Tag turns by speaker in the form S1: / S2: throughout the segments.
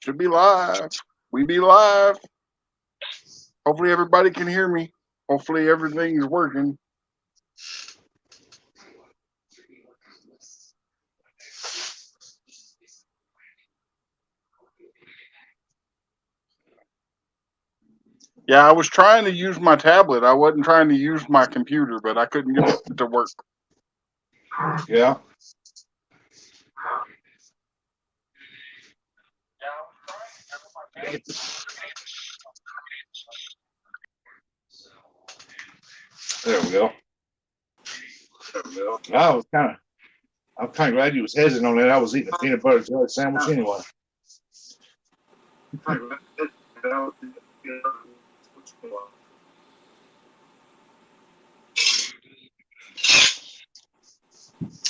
S1: Should be live. We be live. Hopefully everybody can hear me. Hopefully everything is working. Yeah, I was trying to use my tablet. I wasn't trying to use my computer, but I couldn't get it to work.
S2: Yeah. There we go. I was kind of glad you was hesitant on that. I was eating a peanut butter jelly sandwich anyway.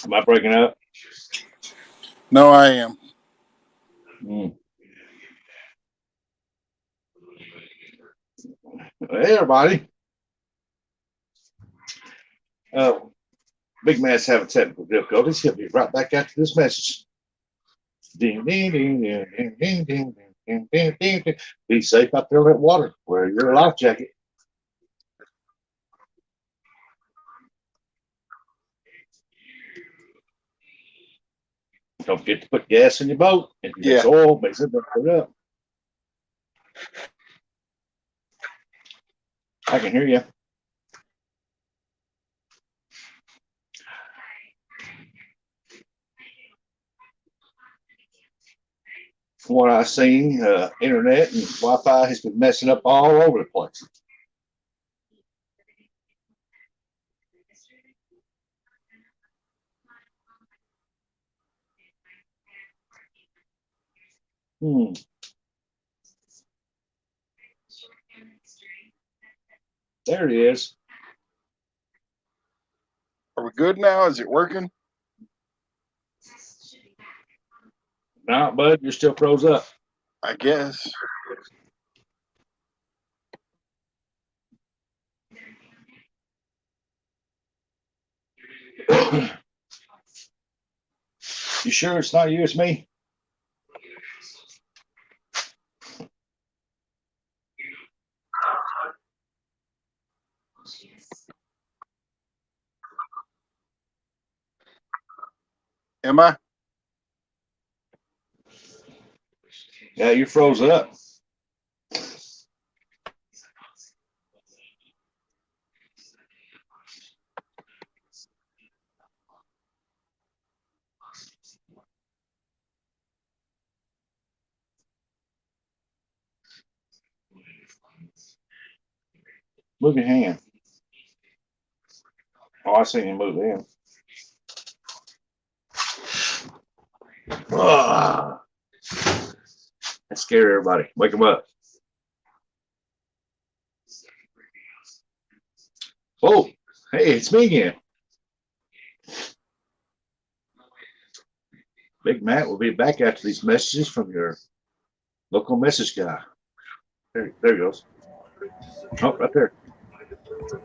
S2: Am I breaking up?
S1: No, I am.
S2: Hey, everybody. Big Man's having technical difficulties. He'll be right back after this message. Ding, ding, ding, ding, ding, ding, ding, ding, ding, ding, ding. Be safe out there in that water. Wear your life jacket. Don't forget to put gas in your boat. If you mix oil, make sure to put it up. I can hear you. From what I've seen, internet and Wi-Fi has been messing up all over the place. There it is.
S1: Are we good now? Is it working?
S2: No, bud, you're still froze up.
S1: I guess.
S2: You sure it's not you, it's me?
S1: Am I?
S2: Yeah, you froze up. Move your hand. Oh, I seen you move in. That scared everybody. Wake them up. Oh, hey, it's me again. Big Matt will be back after these messages from your local message guy. There he goes. Oh, right there.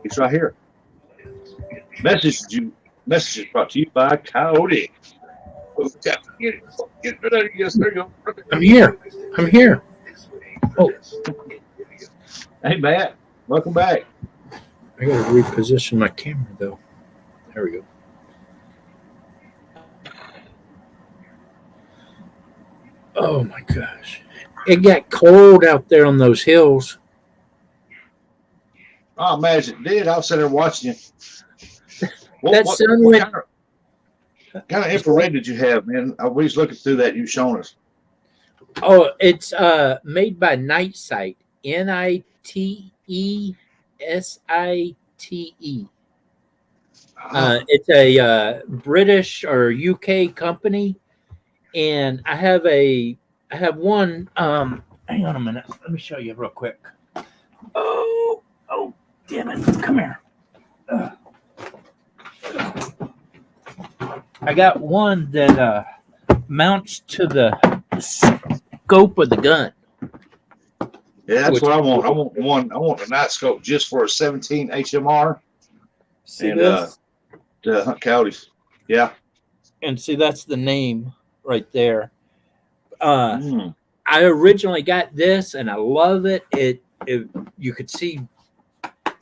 S2: He's right here. Messages brought to you by Coyote. Get rid of it. Yes, there you go.
S3: I'm here. Oh.
S2: Hey, Matt. Welcome back.
S3: I got to reposition my camera, though. There we go. Oh, my gosh. It got cold out there on those hills.
S2: Oh, imagine it did. I was sitting there watching you.
S3: What
S2: kind of infrared did you have, man? I was looking through that you've shown us.
S3: Oh, it's made by Night Sight. NITESITE. It's a British or UK company, and I have one. Hang on a minute. Let me show you real quick. Oh, damn it! Come here. I got one that mounts to the scope of the gun.
S2: Yeah, that's what I want. I want the night scope just for a 17 HMR.
S3: See this?
S2: To hunt coyotes. Yeah.
S3: And see, that's the name right there.
S2: Mm.
S3: I originally got this and I love it. It you could see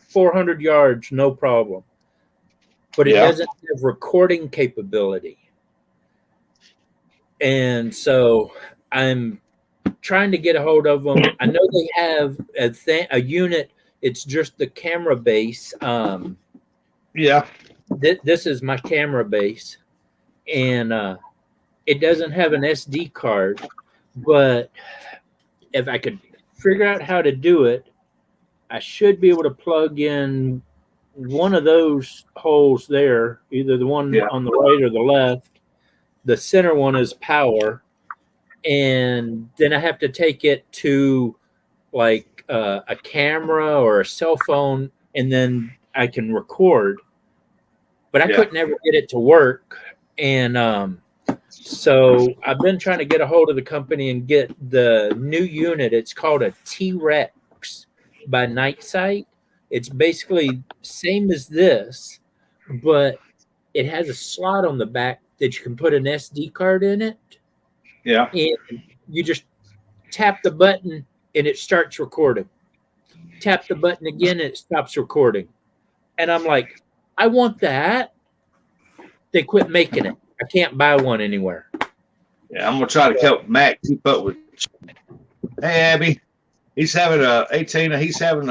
S3: 400 yards, no problem. But it
S2: Yeah.
S3: doesn't have recording capability. And so I'm trying to get a hold of them. I know they have a unit. It's just the camera base.
S2: Yeah.
S3: This is my camera base, and it doesn't have an SD card. But if I could figure out how to do it, I should be able to plug in one of those holes there, either the one
S2: Yeah.
S3: on the right or the left. The center one is power, and then I have to take it to like a camera or a cell phone, and then I can record. But I
S2: Yeah.
S3: couldn't ever get it to work, and so I've been trying to get a hold of the company and get the new unit. It's called a T-Rex by Night Sight. It's basically same as this, but it has a slot on the back that you can put an SD card in it,
S2: Yeah.
S3: and you just tap the button and it starts recording. Tap the button again and it stops recording. And I'm like, I want that. They quit making it. I can't buy one anywhere.
S2: Yeah. I'm gonna try to help Mac keep up with. Hey, Abby. He's having 18. He's having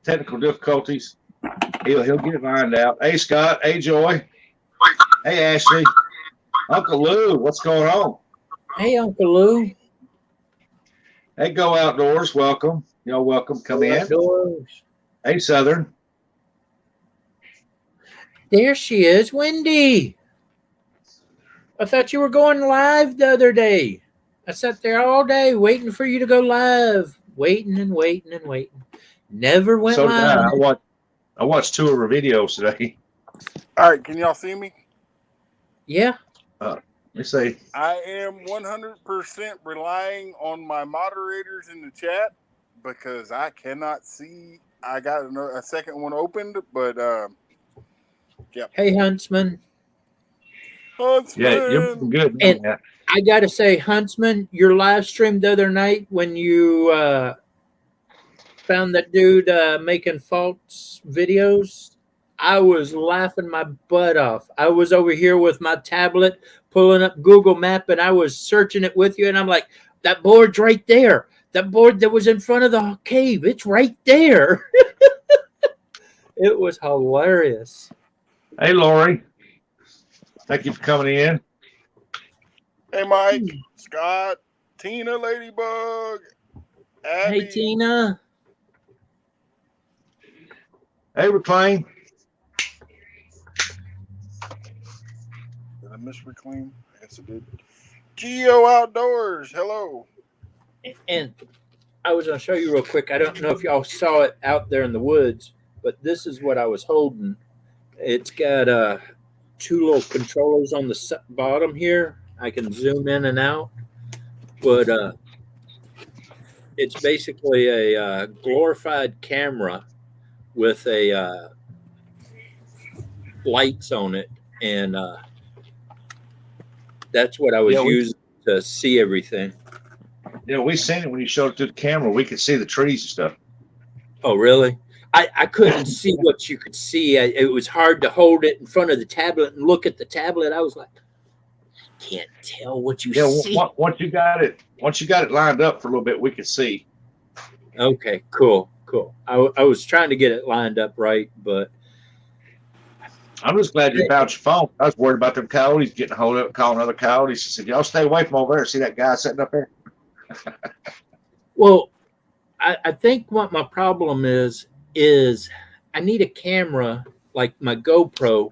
S2: technical difficulties. He'll get it lined out. Hey, Scott. Hey, Joy. Hey, Ashley. Uncle Lou. What's going on?
S3: Hey, Uncle Lou.
S2: Hey, Go Outdoors. Welcome. Y'all welcome. Come in.
S3: Outdoors.
S2: Hey, Southern.
S3: There she is, Wendy. I thought you were going live the other day. I sat there all day waiting for you to go live. Waiting and waiting and waiting. Never went
S2: So did
S3: live.
S2: I watched 2 of her videos today.
S1: All right, can y'all see me?
S3: Yeah.
S2: Let me see.
S1: I am 100% relying on my moderators in the chat because I cannot see. I got a second one opened, but yep.
S3: Hey, Huntsman.
S1: Huntsman.
S2: Yeah, you're good.
S3: And-
S2: Yeah.
S3: I got to say, Huntsman, your live stream the other night when you found that dude making false videos, I was laughing my butt off. I was over here with my tablet pulling up Google Map and I was searching it with you. And I'm like, that board's right there. That board that was in front of the cave, it's right there. It was hilarious.
S2: Hey, Lori. Thank you for coming in.
S1: Hey, Mike, Scott, Tina, Ladybug, Abby.
S3: Hey, Tina.
S2: Hey, McLean.
S1: Did I miss reclaim? I guess I did. Geo Outdoors. Hello.
S3: And I was going to show you real quick. I don't know if y'all saw it out there in the woods, but this is what I was holding. It's got 2 little controllers on the bottom here. I can zoom in and out, but it's basically a glorified camera with a lights on it, and that's what I was using to see everything.
S2: Yeah, we seen it when you showed it to the camera. We could see the trees and stuff.
S3: Oh, really? I couldn't see what you could see. It was hard to hold it in front of the tablet and look at the tablet. I was like, I can't tell what you see.
S2: Once you got it lined up for a little bit, we could see.
S3: Okay, cool. I was trying to get it lined up right, but
S2: I'm just glad you found your phone. I was worried about them coyotes getting a hold of it, calling other coyotes. I said, y'all stay away from over there. See that guy sitting up there?
S3: well, I think what my problem is I need a camera like my GoPro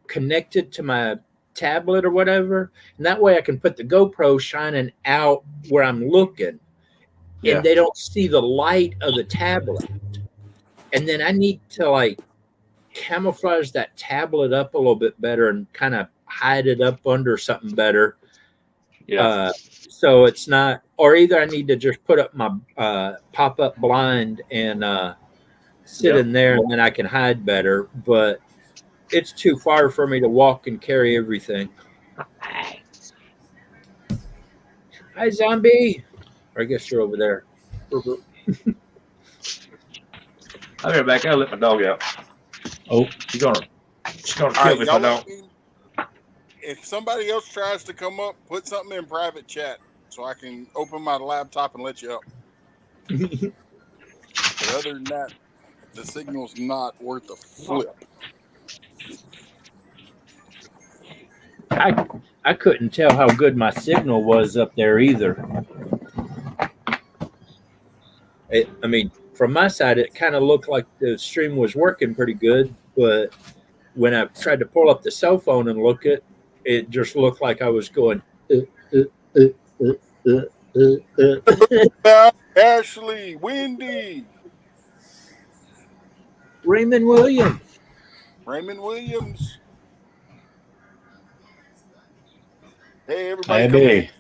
S3: connected to my tablet or whatever, and that way I can put the GoPro shining out where I'm looking, and they don't see the light of the tablet. And then I need to like camouflage that tablet up a little bit better and kind of hide it up under something better.
S2: Yeah.
S3: So it's not, or either I need to just put up my pop-up blind and sit in there, and then I can hide better. But it's too far for me to walk and carry everything. Hi, zombie. Or I guess you're over there.
S2: I'll be right back. I'll let my dog out.
S3: Oh,
S2: She's gonna
S1: All
S2: kill
S1: right,
S2: me if I
S1: y'all let
S2: don't.
S1: me. If somebody else tries to come up, put something in private chat so I can open my laptop and let you up. But other than that, the signal's not worth a flip.
S3: I couldn't tell how good my signal was up there either. I mean, from my side, it kind of looked like the stream was working pretty good, but when I tried to pull up the cell phone and look at it, just looked like I was going. Uh, uh,
S1: Ashley, Wendy,
S3: Raymond Williams.
S1: Raymond Williams. Hey, everybody, come in.
S4: Maybe.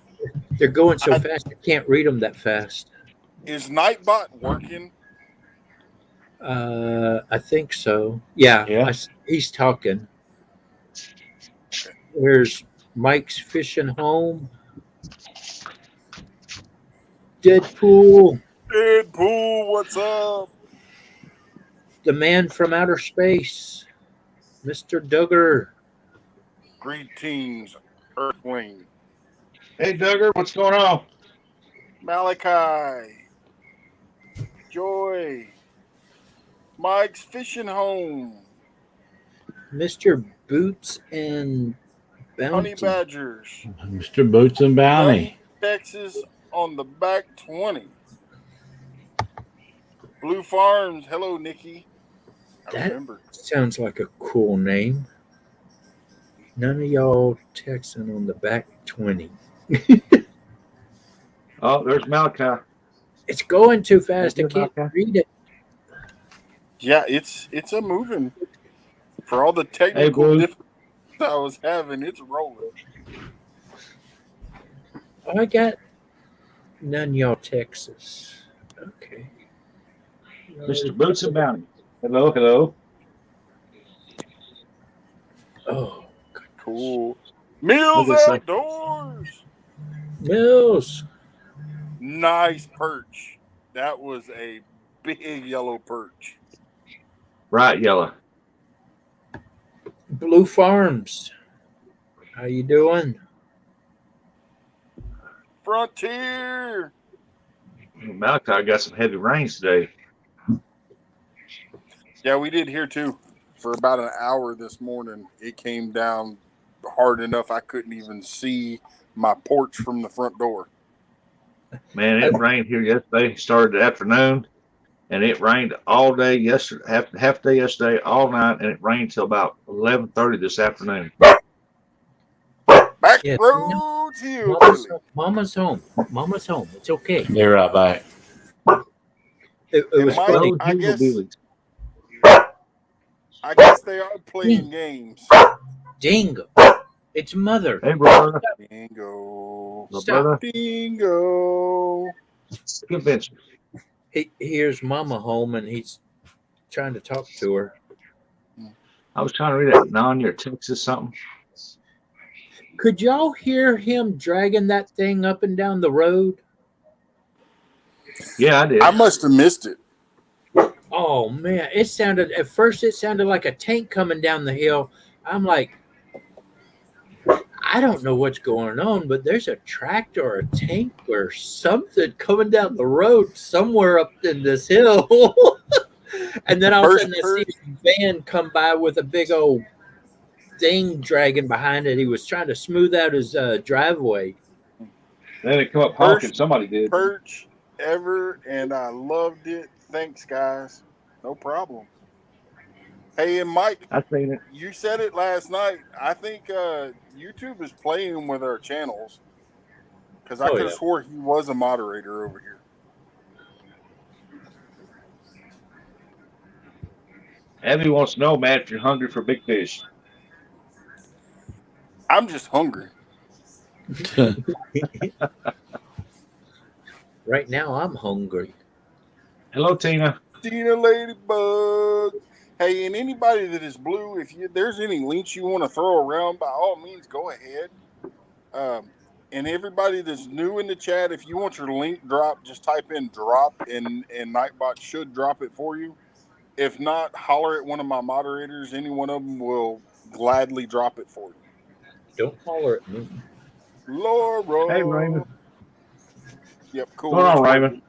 S3: They're going so fast, I can't read them that fast.
S1: Is Nightbot working?
S3: I think so. Yeah,
S4: Yeah.
S3: he's talking.
S1: Okay.
S3: There's Mike's Fishing Home. Deadpool.
S1: Deadpool, what's up?
S3: The Man from Outer Space. Mr. Duggar.
S1: Greetings, Earthling.
S2: Hey, Duggar, what's going on?
S1: Malachi. Joy. Mike's Fishing Home.
S3: Mr. Boots and
S1: Honey
S3: Bounty.
S1: Badgers.
S4: Mr. Boots and Bounty.
S1: Texas on the back 20. Blue Farms. Hello, Nikki. I
S3: That
S1: remember.
S3: sounds like a cool name. None of y'all texting on the back 20.
S2: Oh, there's Malachi.
S3: It's going too fast. I
S2: Thank you,
S3: can't
S2: Malachi.
S3: read it.
S1: Yeah, it's a moving. For all the
S2: Hey,
S1: technical
S2: Blue.
S1: difficulties I was having, it's rolling.
S3: Oh, I got none of y'all Texas. Okay.
S2: Mr. Boots and Bounty. Hello, hello.
S3: Oh,
S1: Cool.
S2: Look
S1: Meals
S2: at this thing.
S1: Outdoors.
S3: Mills.
S1: Nice perch. That was a big yellow perch.
S2: Bright yellow.
S3: Blue Farms. How you doing?
S1: Frontier.
S2: Malachi got some heavy rains today.
S1: Yeah, we did here too. For about an hour this morning, it came down hard enough I couldn't even see my porch from the front door.
S2: Man, it rained here yesterday. Started the afternoon, and it rained all day yesterday, half day yesterday, all night, and it rained till about 11:30 this afternoon.
S1: Back
S3: Yeah.
S1: roads here.
S3: Mama's home. Mama's home. It's okay.
S4: Be right back.
S3: It
S1: And
S3: was
S1: Mike,
S3: funny.
S2: Those
S1: I guess they are playing games.
S3: Dingo. It's mother.
S2: Hey, Roberta.
S1: Bingo.
S3: Stop.
S1: Bingo.
S2: Convention.
S3: Here's Mama home, and he's trying to talk to her.
S2: I was trying to read that. Non, you're Texas something.
S3: Could y'all hear him dragging that thing up and down the road?
S2: Yeah, I did.
S1: I must have missed it.
S3: Oh man, it sounded like a tank coming down the hill. I'm like, I don't know what's going on, but there's a tractor or a tank or something coming down the road somewhere up in this hill. And then all of a sudden I see a van come by with a big old thing dragging behind it. He was trying to smooth out his driveway.
S2: Then it come up honking. Somebody did.
S1: Perch ever, and I loved it. Thanks, guys. No problem. Hey, and Mike,
S2: I seen it.
S1: you said it last night. I think YouTube is playing with our channels because I could have swore he was a moderator over here.
S2: Abby wants to know, Matt, if you're hungry for big fish.
S1: I'm just hungry.
S3: Right now, I'm hungry.
S2: Hello, Tina.
S1: Tina Ladybug. Hey, and anybody that is blue, if there's any links you want to throw around, by all means, go ahead. And everybody that's new in the chat, if you want your link dropped, just type in drop and Nightbot should drop it for you. If not, holler at one of my moderators. Any one of them will gladly drop it for you.
S3: Don't holler at me.
S1: Laura.
S2: Hey, Raymond.
S1: Yep, cool.
S2: What's going on,
S1: Let's
S2: Raymond?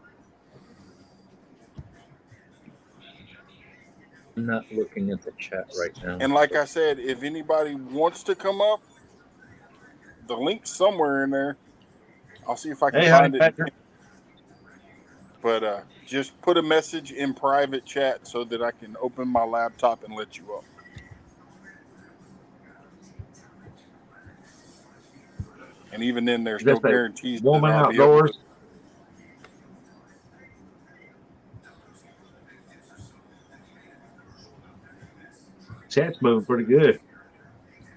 S3: I'm not looking at the chat right now.
S1: And like I said, if anybody wants to come up, the link's somewhere in there. I'll see if I can
S2: Hey,
S1: find
S2: honey,
S1: it.
S2: Patrick.
S1: But just put a message in private chat so that I can open my laptop and let you up. And even then, there's no
S2: Just a
S1: guarantees that
S2: woman
S1: I'll be able
S2: outdoors.
S1: to.
S2: Chat's moving pretty good.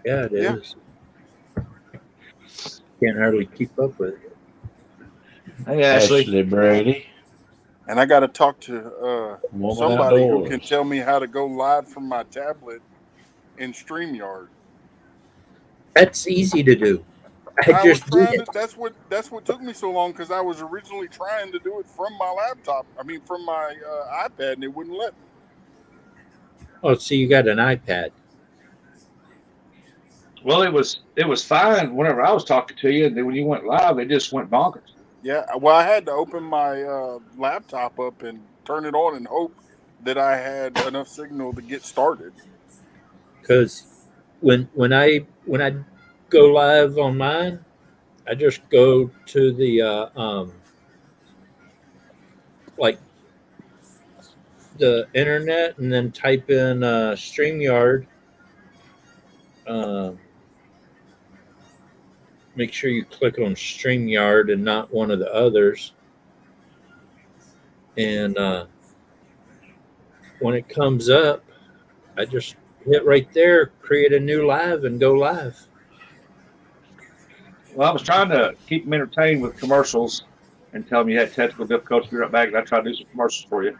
S3: Yeah, it
S1: Yeah.
S3: is. Can't hardly keep up with it.
S2: Hey, Ashley.
S4: Ashley Brady.
S1: And I got to talk to
S4: Woman
S1: somebody who
S4: outdoors.
S1: can tell me how to go live from my tablet in StreamYard.
S3: That's easy to do. I
S1: was
S3: just did
S1: trying
S3: it.
S1: to. That's what took me so long, because I was originally trying to do it from my laptop. I mean, from my iPad, and it wouldn't let me.
S3: Oh, so you got an iPad.
S2: Well, it was fine whenever I was talking to you, and then when you went live, it just went bonkers.
S1: Yeah, well, I had to open my laptop up and turn it on and hope that I had enough signal to get started.
S3: Because when I go live on mine, I just go to the like the internet and then type in StreamYard. Make sure you click on StreamYard and not one of the others. And when it comes up, I just hit right there, create a new live, and go live.
S2: Well, I was trying to keep them entertained with commercials and tell them you had technical difficulties. Be right back, and I tried to do some commercials for you.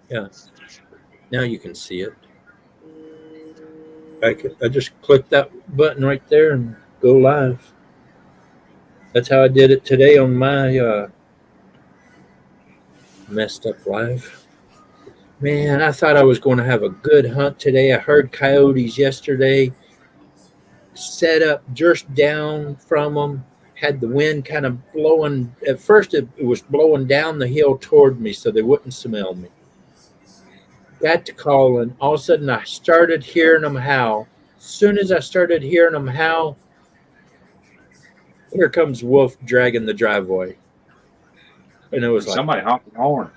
S3: Yeah. Now you can see it. I just click that button right there and go live. That's how I did it today on my messed up live. Man, I thought I was going to have a good hunt today. I heard coyotes yesterday. Set up just down from them. Had the wind kind of blowing. At first, it was blowing down the hill toward me so they wouldn't smell me. Got to calling. All of a sudden, I started hearing them howl. As soon as I started hearing them howl, here comes Wolf dragging the driveway. And it was like,
S2: Somebody honking horns.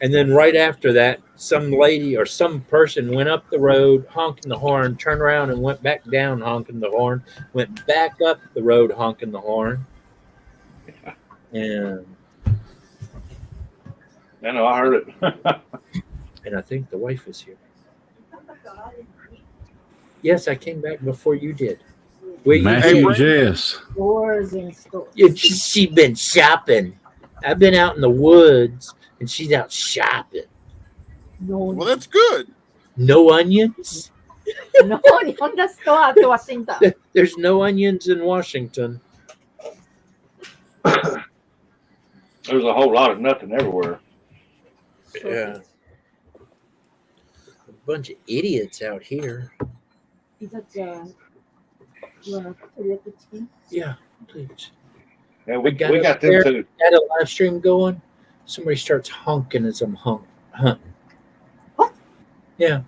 S3: and then right after that, some lady or some person went up the road honking the horn, turned around and went back down honking the horn, went back up the road honking the horn. And
S2: I know, I heard it.
S3: and I think the wife is here. Yes, I came back before you did. Where you
S4: Matthew
S3: been?
S4: Jess.
S5: Stores and stores.
S3: She been shopping. I've been out in the woods, and she's out shopping.
S5: No,
S1: Well, that's good.
S3: No onions?
S5: no, on the store to Washington.
S3: There's no onions in Washington.
S2: There's a whole lot of nothing everywhere.
S3: Yeah. A bunch of idiots out here.
S5: Is that you want to look at me?
S3: Yeah, please.
S2: Yeah, we
S3: got
S2: got
S3: up
S2: them
S3: there.
S2: too.
S3: Had a live stream going. Somebody starts honking as I'm hunting.
S5: What?
S3: Yeah.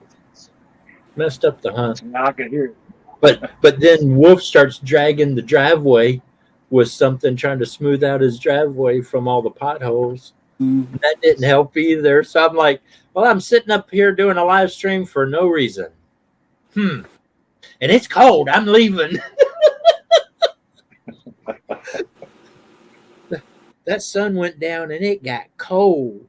S3: Messed up the hunt.
S2: Now I can hear it.
S3: But then Wolf starts dragging the driveway with something, trying to smooth out his driveway from all the potholes. That didn't help either. So I'm like, well, I'm sitting up here doing a live stream for no reason. And it's cold. I'm leaving. That sun went down and it got cold.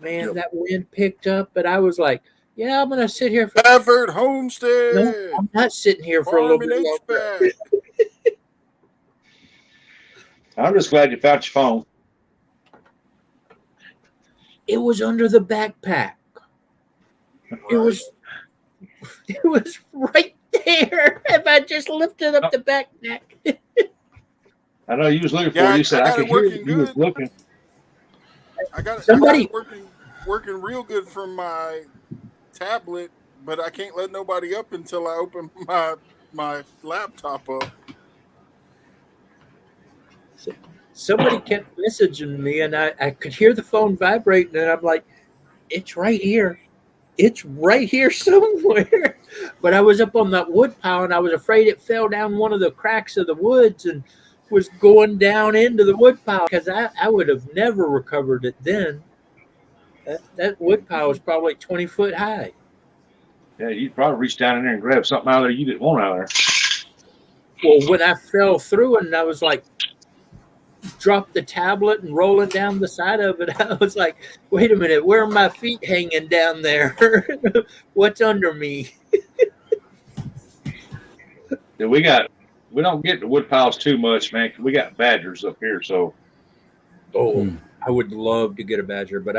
S3: Man,
S1: Yep.
S3: that wind picked up, but I was like, yeah, I'm going to sit here for.
S1: Stafford Homestead.
S3: No, I'm not sitting here for a little
S1: Farming
S3: bit longer.
S1: HVAC.
S2: I'm just glad you found your phone.
S3: It was under the backpack. It was right there if I just lifted up the backpack.
S2: I know you was looking for
S1: Yeah,
S2: it. You said
S1: I
S2: I
S1: got
S2: could
S1: it
S2: hear
S1: working
S2: you was
S1: good.
S2: looking.
S1: I got
S3: Somebody,
S1: it working real good from my tablet, but I can't let nobody up until I open my laptop up.
S3: somebody kept messaging me, and I could hear the phone vibrating, and I'm like, it's right here. It's right here somewhere. But I was up on that wood pile, and I was afraid it fell down one of the cracks of the woods and was going down into the wood pile because I would have never recovered it then. That wood pile was probably 20 foot high.
S2: Yeah, you'd probably reach down in there and grab something out of there you didn't want out of there.
S3: Well, when I fell through it and I was like, dropped the tablet and rolling down the side of it, I was like, wait a minute, where are my feet hanging down there? What's under me?
S2: Yeah, we don't get the wood piles too much, man. 'Cause we got badgers up here, so
S3: Oh, I would love to get a badger, but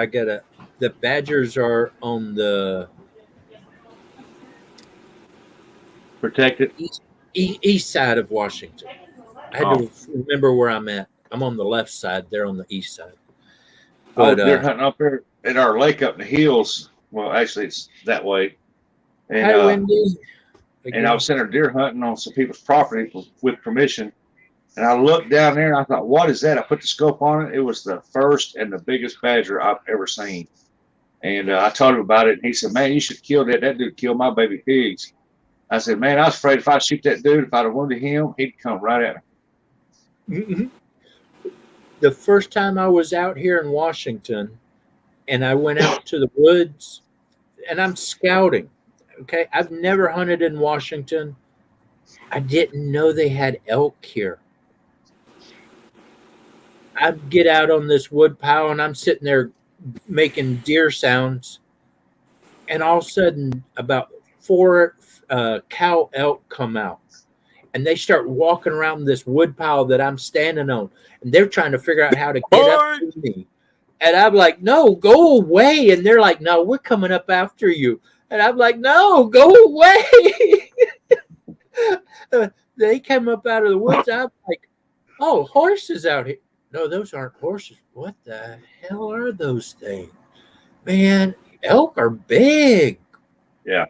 S3: the badgers are on the
S2: protect it.
S3: east side of Washington. I had to remember where I'm at. I'm on the left side. They're on the east side. But
S2: They're hunting up there at our lake up in the hills. Well, actually, it's that way. And
S3: hi, Wendy.
S2: and I was sitting there deer hunting on some people's property with permission. And I looked down there and I thought, what is that? I put the scope on it. It was the first and the biggest badger I've ever seen. And I told him about it. And he said, man, you should kill that. That dude killed my baby pigs. I said, man, I was afraid if I shoot that dude, if I'd have wounded him, he'd come right at me.
S3: Mm-hmm. The first time I was out here in Washington and I went out to the woods and I'm scouting. Okay. I've never hunted in Washington. I didn't know they had elk here. I'd get out on this wood pile and I'm sitting there making deer sounds. And all of a sudden, about 4 cow elk come out. And they start walking around this wood pile that I'm standing on. And they're trying to figure out how to get up to me. And I'm like, no, go away. And they're like, no, we're coming up after you. And I'm like, no, go away. They come up out of the woods. I'm like, oh, horses out here. No, those aren't horses. What the hell are those things? Man, elk are big.
S2: Yeah.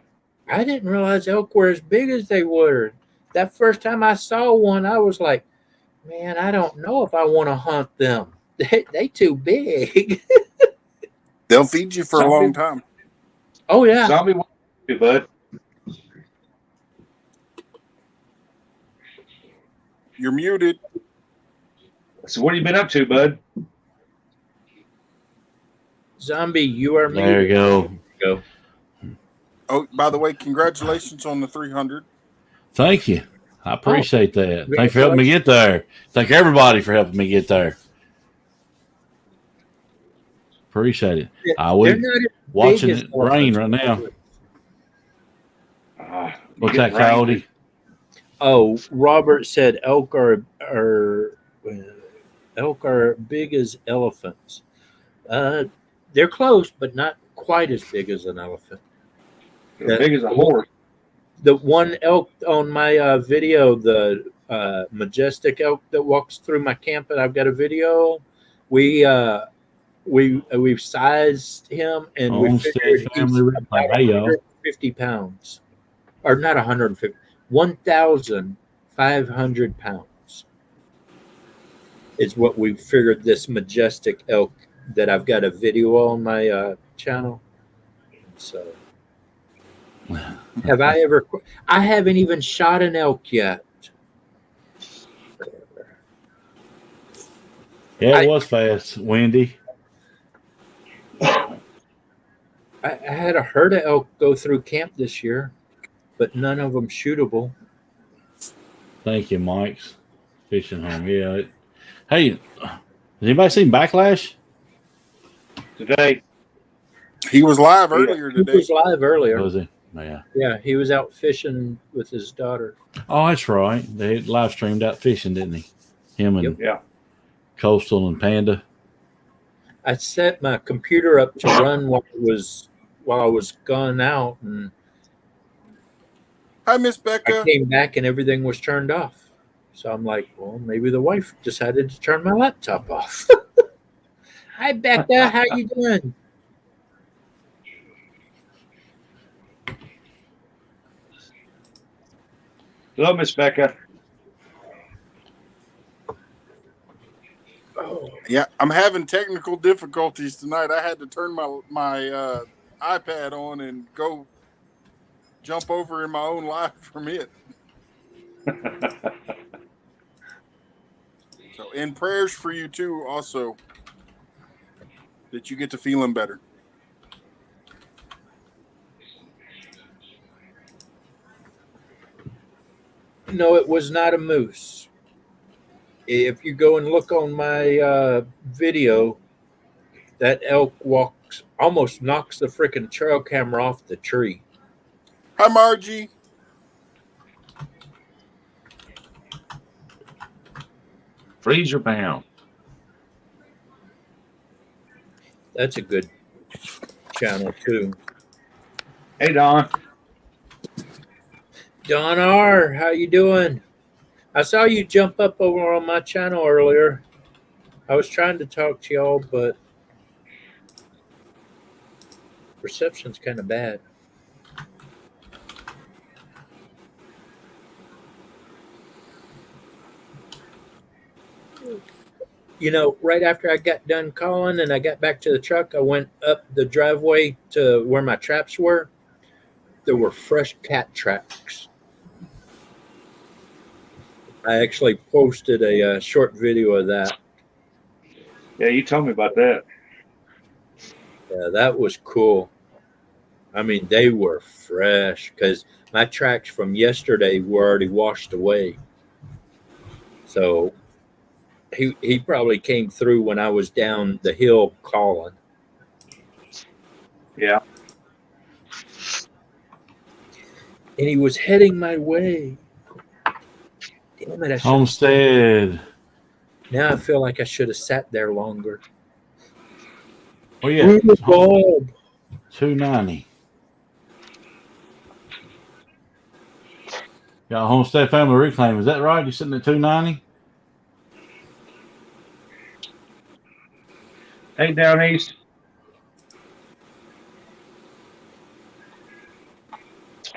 S3: I didn't realize elk were as big as they were. That first time I saw one, I was like, man, I don't know if I want to hunt them. They too big.
S1: They'll feed you for a long time.
S3: Oh, yeah.
S2: Zombie, what you do, bud?
S1: You're muted.
S2: So what have you been up to, bud?
S3: Zombie, you are
S4: There you go.
S1: Oh, by the way, congratulations on the 300.
S4: Thank you. I appreciate that. Thanks for helping me get there. Thank everybody for helping me get there. Appreciate it. I will watching it rain right now. What's that, Coyote?
S3: Oh, Robert said elk are big as elephants. They're close, but not quite as big as an elephant.
S2: They're big as a horse.
S3: The one elk on my video, the majestic elk that walks through my camp, and I've got a video. We've sized him, and we figured he's about 150 pounds, or not 150, 1,500 pounds is what we figured this majestic elk that I've got a video on my channel. So. Have I ever? I haven't even shot an elk yet.
S4: Yeah, it was fast, windy.
S3: I had a herd of elk go through camp this year, but none of them shootable.
S4: Thank you, Mike's Fishing Home. Yeah. Hey, has anybody seen Backlash?
S2: Today.
S1: He was live earlier today.
S3: He was live earlier.
S4: Was he? Yeah.
S3: Yeah, he was out fishing with his daughter.
S4: Oh, that's right. They live streamed out fishing, didn't he? Him and Coastal and Panda.
S3: I set my computer up to run while I was gone out, and
S1: Hi, Miss
S3: I
S1: Becca.
S3: came back and everything was turned off. So I'm like, well, maybe the wife decided to turn my laptop off. Hi, Becca. How you doing?
S2: Hello, Miss Becca.
S3: Oh,
S1: Yeah, I'm having technical difficulties tonight. I had to turn my iPad on and go jump over in my own live from it. So, and prayers for you too, also, that you get to feeling better.
S3: no, it was not a moose. If you go and look on my video, that elk walks, almost knocks the freaking trail camera off the tree.
S1: Hi, Margie.
S2: Freezer bound.
S3: That's a good channel too.
S2: Hey, Don.
S3: Don R, how you doing? I saw you jump up over on my channel earlier. I was trying to talk to y'all, but reception's kind of bad. You know, right after I got done calling and I got back to the truck, I went up the driveway to where my traps were. There were fresh cat tracks. I actually posted a short video of that.
S2: Yeah, you told me about that.
S3: Yeah, that was cool. I mean, they were fresh because my tracks from yesterday were already washed away. So he probably came through when I was down the hill calling.
S2: Yeah.
S3: And he was heading my way. Damn it, I should
S4: Homestead.
S3: now I feel like I should have sat there longer.
S4: Oh yeah,
S3: Bob.
S4: 290. Got Homestead Family Reclaim. Is that right? You sitting at 290?
S2: Hey, down east.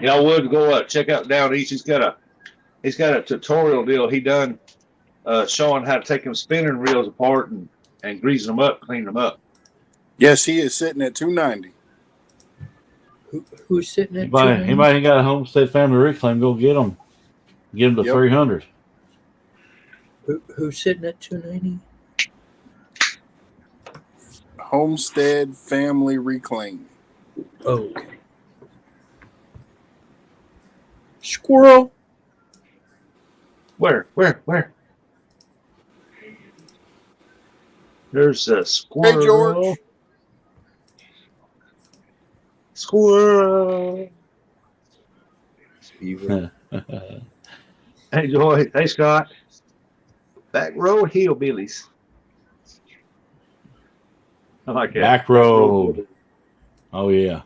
S2: Y'all would go check out down east. He's got a tutorial deal he done showing how to take them spinning reels apart and grease them up, clean them up.
S1: Yes, he is sitting at 290.
S3: Who's sitting at
S4: Anybody ain't got a Homestead Family Reclaim, go get them. Get them to 300.
S3: Who's sitting at 290?
S1: Homestead Family Reclaim.
S3: Oh, okay. Squirrel.
S2: Where? There's a squirrel.
S1: Hey, George.
S2: Squirrel.
S3: Beaver.
S2: Hey, Joy. Hey, Scott. Back road hillbillies. I like that.
S4: Back road. Oh yeah.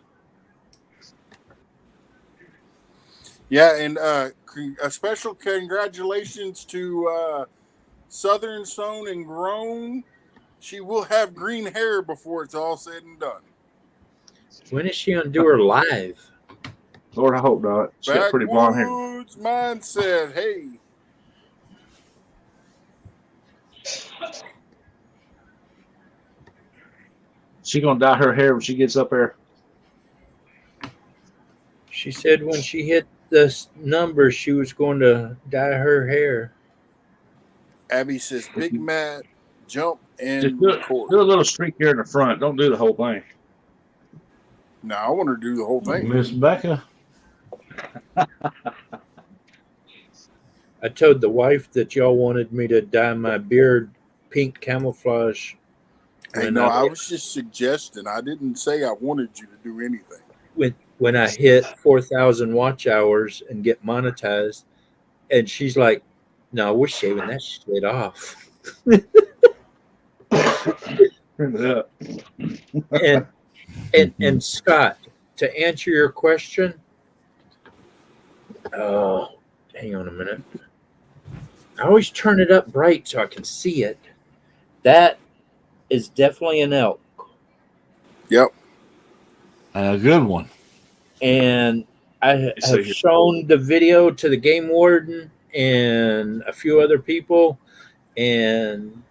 S1: Yeah, and a special congratulations to Southern Sown and Grown. She will have green hair before it's all said and done.
S3: When is she gonna do her live?
S2: Lord, I hope not. She got pretty blonde hair.
S1: Backwoods Mindset. Hey.
S2: She gonna dye her hair when she gets up there.
S3: She said when she hit the number, she was going to dye her hair.
S1: Abby says, Big Matt, jump and
S2: Just do
S1: record.
S2: a little streak here in the front. Don't do the whole thing.
S1: No, I want her to do the whole thing.
S4: Miss Becca.
S3: I told the wife that y'all wanted me to dye my beard pink camouflage.
S1: Hey, no, I was just suggesting. I didn't say I wanted you to do anything.
S3: When I hit 4,000 watch hours and get monetized, and she's like, "No, we're shaving that shit off." and Scott, to answer your question, Oh, hang on a minute. I always turn it up bright so I can see it. That is definitely an elk.
S1: Yep.
S4: A good one.
S3: And I
S2: You see
S3: have
S2: here.
S3: shown the video to the game warden and a few other people, and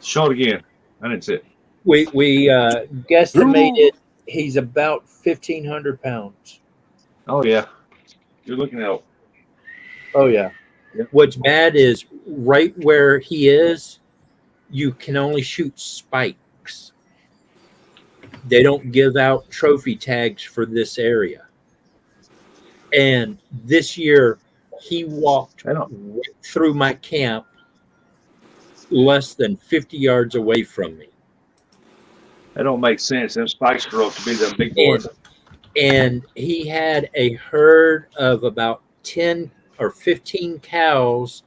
S2: Show it again. I didn't see it.
S3: we guesstimated he's about 1,500 pounds.
S2: Oh yeah, you're looking at.
S3: Oh yeah.
S2: Yep.
S3: What's bad is right where he is, you can only shoot spikes. They don't give out trophy tags for this area. And this year, he walked
S2: I don't.
S3: right through my camp less than 50 yards away from me.
S2: That don't make sense. Them spikes grow up to be them big
S3: And,
S2: boys.
S3: and he had a herd of about 10 or 15 cows,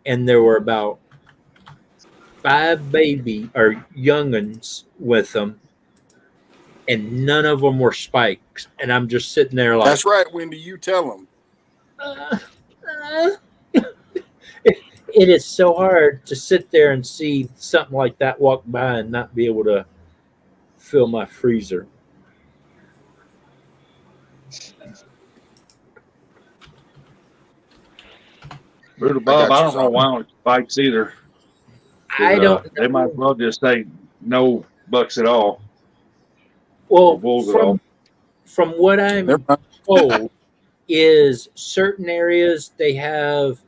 S3: and there were about 5 baby or young'uns with them, and none of them were spikes. And I'm just sitting there like,
S1: That's right, Wendy. You tell them.
S3: It is so hard to sit there and see something like that walk by and not be able to fill my freezer.
S2: Brutal Bob,
S1: got
S2: I
S1: you,
S2: don't know
S1: son.
S2: why on spikes either.
S3: I don't
S2: They might as well just say no bucks at all.
S3: Well,
S2: Or bulls at all.
S3: from what I'm
S1: Never mind.
S3: told, is certain areas they have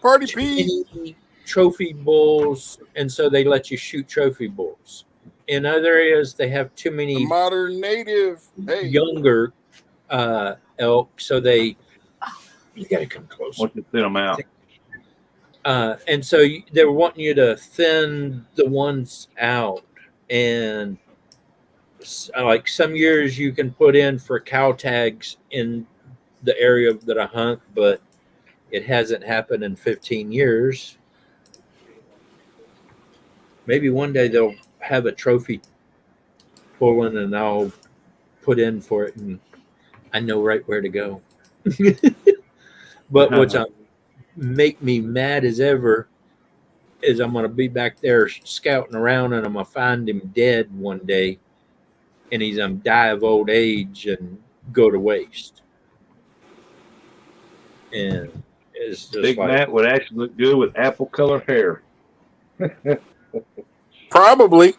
S1: Party
S3: too
S1: Pete.
S3: many trophy bulls, and so they let you shoot trophy bulls. In other areas, they have too
S1: The
S3: many
S1: modern native. Hey,
S3: younger elk, so you got to come closer.
S2: Once you thin them out.
S3: And so they're wanting you to thin the ones out, and like some years you can put in for cow tags in the area that I hunt, but it hasn't happened in 15 years. Maybe one day they'll have a trophy pulling, and I'll put in for it, and I know right where to go. But what's make me mad as ever is I'm going to be back there scouting around, and I'm going to find him dead one day, and he's going to die of old age and go to waste. And it's just
S2: Big
S3: like,
S2: Matt would actually look good with apple colored hair.
S1: probably.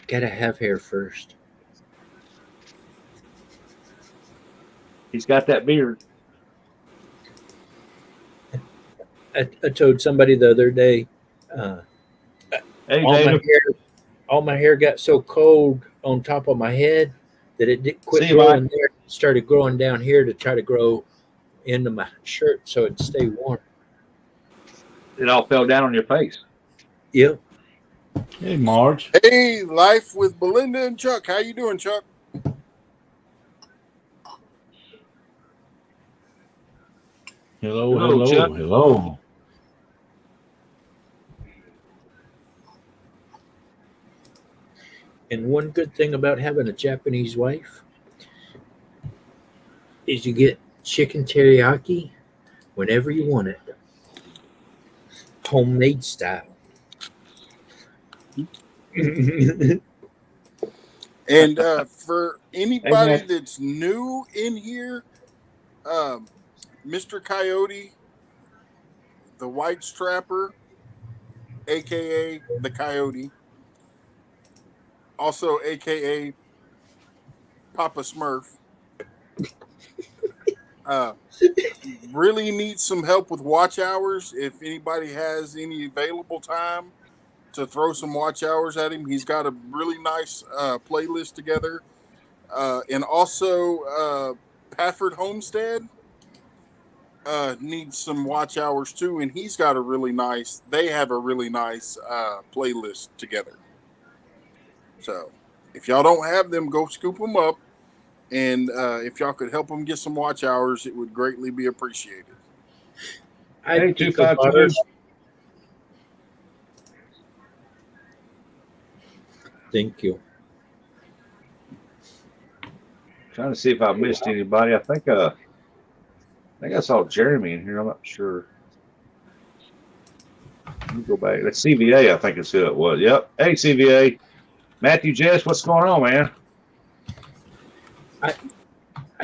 S3: gotta have hair first.
S2: He's got that beard.
S3: I told somebody the other day,
S2: Hey,
S3: all
S2: Dana.
S3: my hair got so cold on top of my head that it did quit
S2: See you,
S3: growing
S2: Mike.
S3: there. It started growing down here to try to grow into my shirt so it'd stay warm.
S2: It all fell down on your face.
S3: Yep.
S4: Hey, Marge.
S1: Hey, life with Belinda and Chuck. How you doing, Chuck?
S4: Hello,
S2: Hello,
S4: hello,
S2: Chuck.
S4: hello.
S3: And one good thing about having a Japanese wife is you get chicken teriyaki whenever you want it, homemade style.
S1: And for anybody
S2: Amen.
S1: that's new in here, Mr. Coyote, the White Strapper, aka the Coyote, also aka Papa Smurf, really needs some help with watch hours. If anybody has any available time to throw some watch hours at him, he's got a really nice playlist together. And also Pafford Homestead needs some watch hours too, and he's got they have a really nice playlist together. So if y'all don't have them, go scoop them up, and if y'all could help them get some watch hours, it would greatly be appreciated.
S2: Hey, 252.
S3: Thank you.
S2: Trying to see if I missed anybody. I think I saw Jeremy in here. I'm not sure. Let me go back. That's CVA, I think is who it was. Yep. Hey, CVA. Matthew Jess, what's going on, man?
S3: I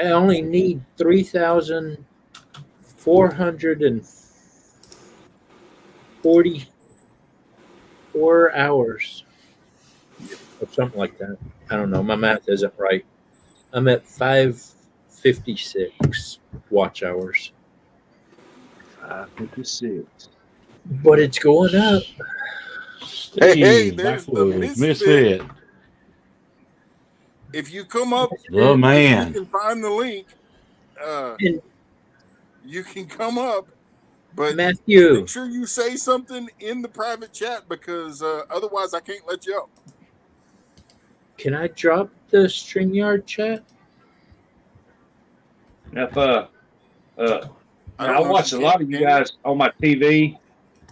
S3: only need 3,444 hours or something like that. I don't know. My math isn't right. I'm at 556 watch hours,
S2: 56.
S3: but it's going up.
S4: Steve,
S1: there's the
S4: backwoods,
S1: misfit.
S4: misfit.
S1: If you come up,
S4: The
S1: you
S4: man.
S1: can find the link.
S3: And
S1: You can come up, but
S3: Matthew,
S1: make sure you say something in the private chat because otherwise I can't let you up.
S3: can I drop the StreamYard chat?
S2: If
S1: I
S2: I watch a lot of you guys on my TV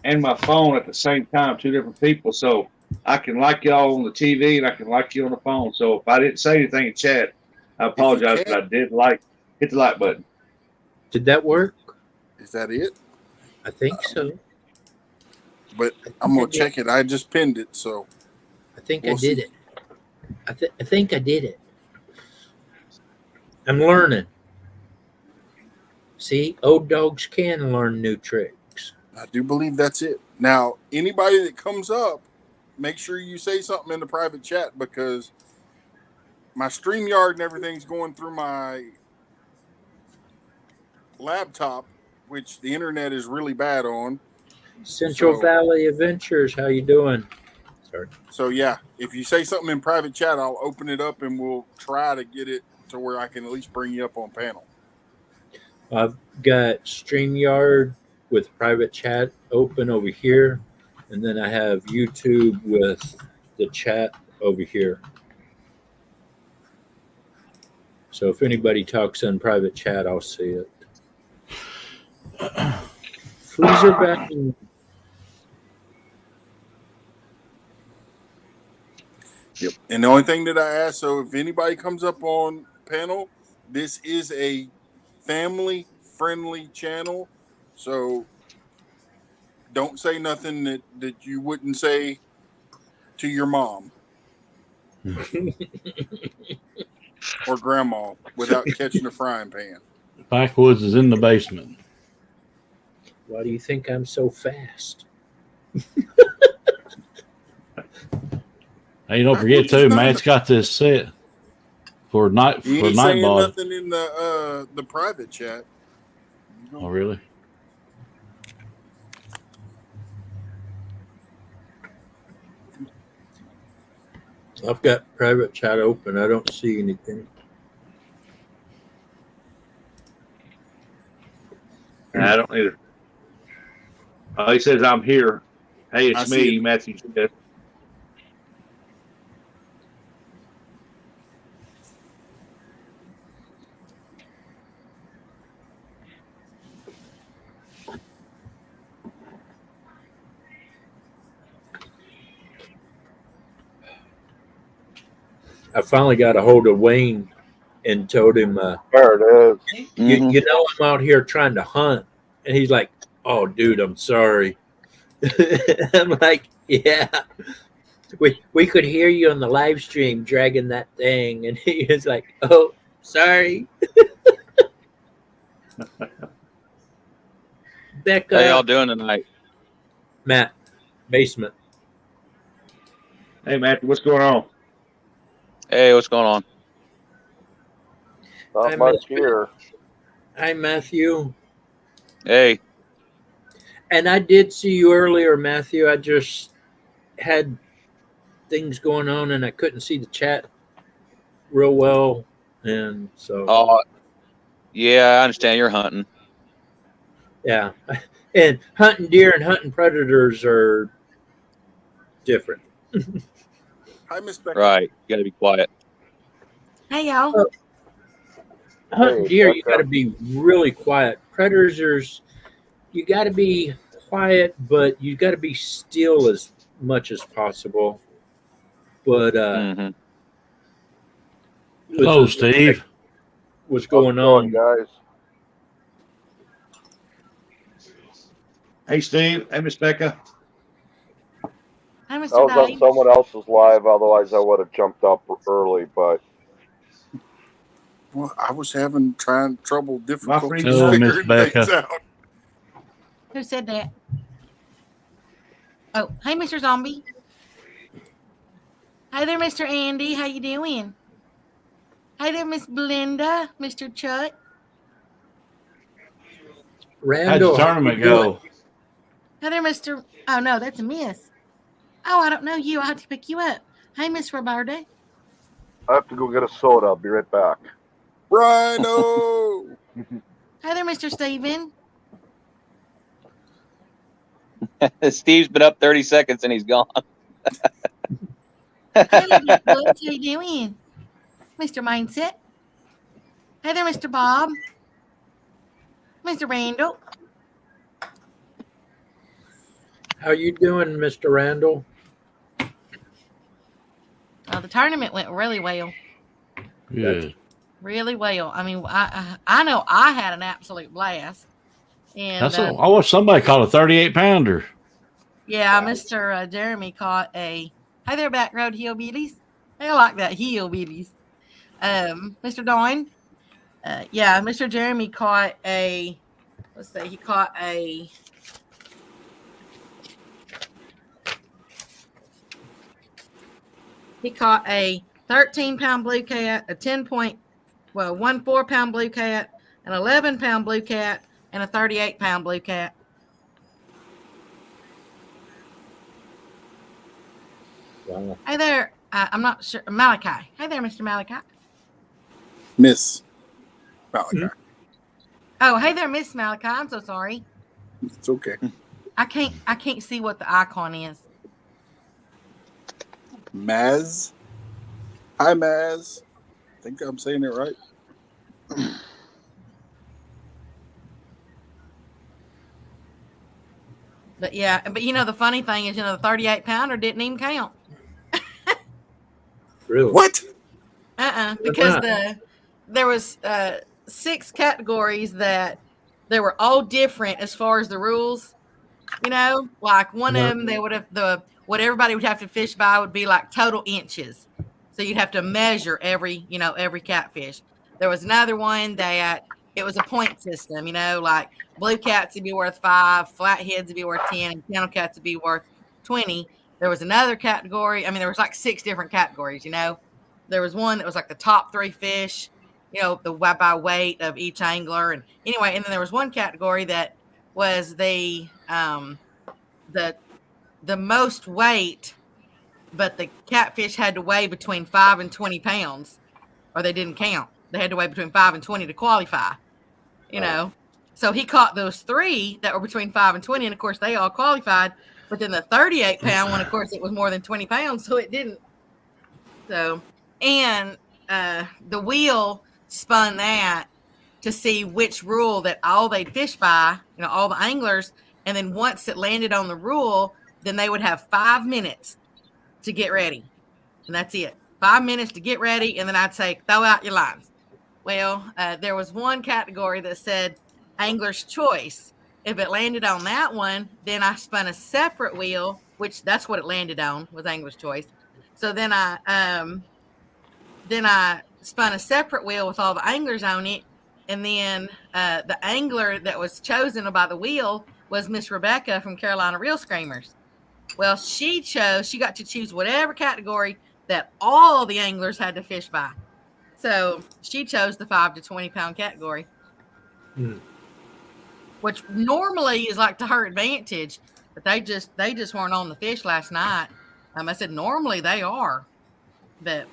S2: and my phone at the same time, two different people. So I can like y'all on the TV and I can like you on the phone. So if I didn't say anything in chat, I apologize, but I did hit the like button.
S3: Did that work?
S1: Is that it?
S3: I think so.
S1: But I'm gonna check it. I just pinned it, so
S3: I think
S1: we'll
S3: I did
S1: see.
S3: it. I think I did it. I'm learning. See, old dogs can learn new tricks.
S1: I do believe that's it. Now, anybody that comes up, make sure you say something in the private chat because my StreamYard and everything's going through my laptop, which the internet is really bad on.
S3: Central
S1: So-
S3: Valley Adventures, how you doing? Sorry.
S1: So yeah, if you say something in private chat, I'll open it up and we'll try to get it to where I can at least bring you up on panel.
S3: I've got StreamYard with private chat open over here, and then I have YouTube with the chat over here. So if anybody talks in private chat, I'll see it. Freezer back in.
S1: Yep. And the only thing that I ask, so if anybody comes up on panel, this is a family-friendly channel, so don't say nothing that you wouldn't say to your mom or grandma without catching a frying pan.
S4: Backwoods is in the basement.
S3: Why do you think I'm so fast?
S4: Hey, don't forget too, Matt's got this set for night
S1: You
S4: for
S1: ain't
S4: night
S1: saying
S4: ball.
S1: nothing in the private chat.
S4: Oh, really?
S3: I've got private chat open. I don't see anything.
S2: I don't either. He says I'm here. Hey,
S1: I
S2: it's
S1: see
S2: me,
S1: it.
S2: Matthew Jess.
S3: I finally got a hold of Wayne and told him,
S6: There it is.
S3: you know, I'm out here trying to hunt. And he's like, oh, dude, I'm sorry. I'm like, yeah. We could hear you on the live stream dragging that thing. And he was like, oh, sorry. Becca.
S7: How y'all doing tonight?
S3: Matt, basement.
S2: Hey, Matthew, what's going on?
S7: Hey, what's going on?
S6: Not
S3: Hi,
S6: much
S3: Matthew.
S6: here.
S3: Hi, Matthew.
S7: Hey,
S3: And I did see you earlier, Matthew. I just had things going on and I couldn't see the chat real well. And so,
S7: yeah, I understand you're hunting.
S3: yeah. And hunting deer and hunting predators are different.
S1: Hi, Miss Becca.
S7: Right. You got to be quiet.
S5: Hey, y'all.
S3: Hunting
S6: Hey,
S3: deer, you
S6: Becca.
S3: got to be really quiet. Predators, you got to be quiet, but you got to be still as much as possible. But
S7: hmm
S3: with
S4: Hello,
S3: the-
S4: Steve.
S3: what's
S6: How's
S3: going
S6: it going,
S3: on.
S6: guys?
S2: Hey, Steve. Hey, Miss Becca.
S8: Hi,
S6: I
S8: Mr.
S6: was on
S8: Dave.
S6: someone else's live, otherwise I would have jumped up early, but
S1: Well, I was having trouble, difficulties
S2: Hello,
S4: Miss
S1: figuring things
S4: Becca.
S1: out.
S8: Who said that? Oh, hey, Mr. Zombie. Hi there, Mr. Andy. How you doing? Hi there, Miss Belinda, Mr. Chuck.
S4: How'd
S3: Randall,
S4: the
S3: how you
S4: tournament
S3: doing?
S4: go?
S8: Hi there, Mr. Oh, no, that's a miss. Oh, I don't know you. I'll have to pick you up. Hey, Miss Roberta.
S6: I have to go get a soda. I'll be right back.
S1: Rhino!
S8: Hi there, Mr. Steven.
S7: Steve's been up 30 seconds and he's gone.
S8: Hi, Lady Woods. How you doing? Mr. Mindset. Hi there, Mr. Bob. Mr. Randall.
S3: How you doing, Mr. Randall?
S8: Oh, the tournament went really well.
S4: Good.
S8: Really well. I mean, I know I had an absolute blast. And
S4: I watched somebody call a 38 pounder.
S8: yeah, Mr. Jeremy caught a. Hi there, back road hillbillies. I like that hillbillies. Mr. Dawn. Yeah, Mr. Jeremy caught a. Let's see, he caught a. He caught a 13-pound blue cat, a 1 4-pound blue cat, an 11-pound blue cat, and a 38-pound blue cat.
S3: Wow.
S8: Hey there, I'm not sure, Malachi. Hey there, Mr. Malachi.
S1: Miss Malachi.
S8: Oh, hey there, Miss Malachi. I'm so sorry.
S1: It's okay.
S8: I can't see what the icon is.
S1: Maz. Hi, Maz. I think I'm saying it right.
S8: But yeah, but the funny thing is, the 38-pounder didn't even count.
S3: Really?
S1: What?
S8: Because there was 6 categories that they were all different as far as the rules. Like one of them, they would have what everybody would have to fish by would be like total inches. So you'd have to measure every catfish. There was another one that it was a point system, like blue cats would be worth 5, flatheads would be worth 10, and channel cats would be worth 20. There was another category. I mean, there was like 6 different categories, There was one that was like the top 3 fish, the by weight of each angler. And anyway, and then there was one category that was the most weight, but the catfish had to weigh between 5 and 20 pounds, or they didn't count. They had to weigh between 5 and 20 to qualify. So he caught those 3 that were between 5 and 20, and of course they all qualified. But then the 38-pound one, of course, it was more than 20 pounds, so it didn't. So, and the wheel spun that to see which rule that all they'd fish by, all the anglers. And then once it landed on the rule, then they would have 5 minutes to get ready. And that's it. 5 minutes to get ready. And then I'd say, throw out your lines. Well, there was one category that said angler's choice. If it landed on that one, then I spun a separate wheel, which that's what it landed on, was angler's choice. So then I spun a separate wheel with all the anglers on it. And then the angler that was chosen by the wheel was Miss Rebecca from Carolina Reel Screamers. Well, she got to choose whatever category that all the anglers had to fish by. So she chose the 5 to 20 pound category, which normally is like to her advantage, but they just weren't on the fish last night. I said normally they are, but.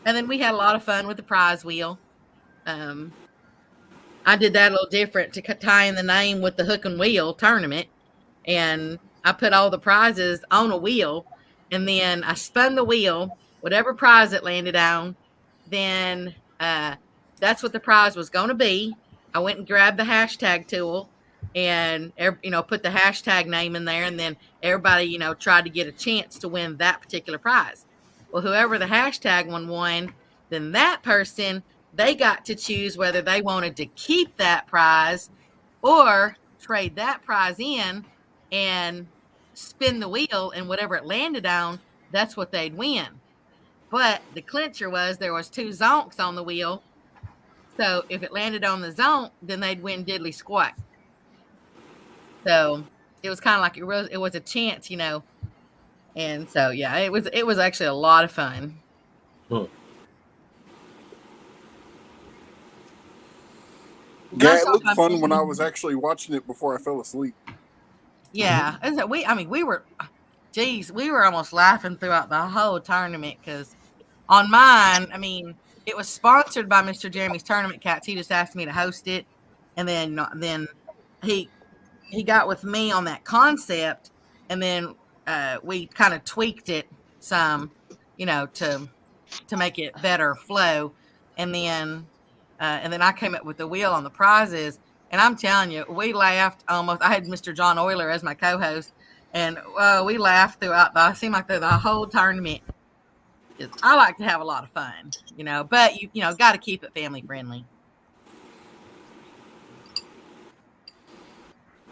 S8: And then we had a lot of fun with the prize wheel. I did that a little different to tie in the name with the hook and wheel tournament. And I put all the prizes on a wheel. And then I spun the wheel, whatever prize it landed on. Then that's what the prize was going to be. I went and grabbed the hashtag tool and, put the hashtag name in there. And then everybody, tried to get a chance to win that particular prize. Well, whoever the hashtag one won, then that person, they got to choose whether they wanted to keep that prize or trade that prize in and spin the wheel, and whatever it landed on, that's what they'd win. But the clincher was there was 2 zonks on the wheel. So if it landed on the zonk, then they'd win diddly squat. So it was kind of like it was a chance, you know. And so yeah, it was actually a lot of fun.
S3: Huh.
S1: Yeah, it looked fun when I was actually watching it before I fell asleep.
S8: Yeah, and so we were almost laughing throughout the whole tournament because on mine, I mean, it was sponsored by Mr. Jeremy's Tournament Cats. He just asked me to host it, and then he got with me on that concept, and then we kind of tweaked it some, you know, to make it better flow, and then I came up with the wheel on the prizes. And I'm telling you, we laughed almost. I had Mr. John Euler as my co-host, and we laughed throughout through the whole tournament. I like to have a lot of fun, you know, but you know, got to keep it family friendly.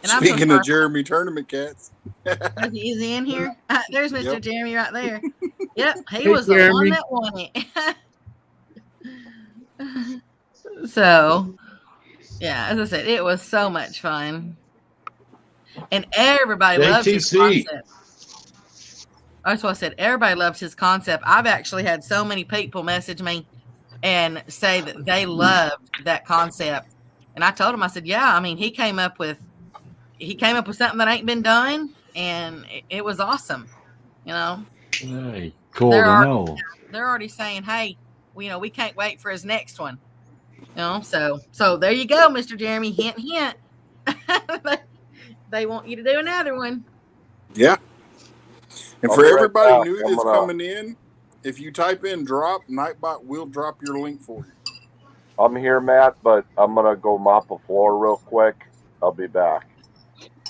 S8: And
S1: Speaking of Jeremy Tournament Cats,
S8: is he in here? There's Mr.
S1: Yep.
S8: Jeremy right there. Yep, he
S3: Hey,
S8: was the
S3: Jeremy.
S8: one that won it. So, yeah, as I said, it was so much fun, and everybody loves his
S2: JTC.
S8: concept. That's what I said. Everybody loves his concept. I've actually had so many people message me and say that they loved that concept, and I told them, I said, yeah, I mean, he came up with something that ain't been done, and it was awesome. You know,
S4: Hey, cool to know.
S8: they're already saying, hey, you know, we can't wait for his next one. You know, so there you go, Mr. Jeremy. Hint, hint. They want you to do another one.
S1: Yeah. And
S6: I'll
S1: for
S6: be right
S1: everybody
S6: back.
S1: new
S6: I'm
S1: that's
S6: gonna-
S1: coming in, if you type in drop, Nightbot will drop your link for you.
S6: I'm here, Matt, but I'm gonna go mop the floor real quick. I'll be back.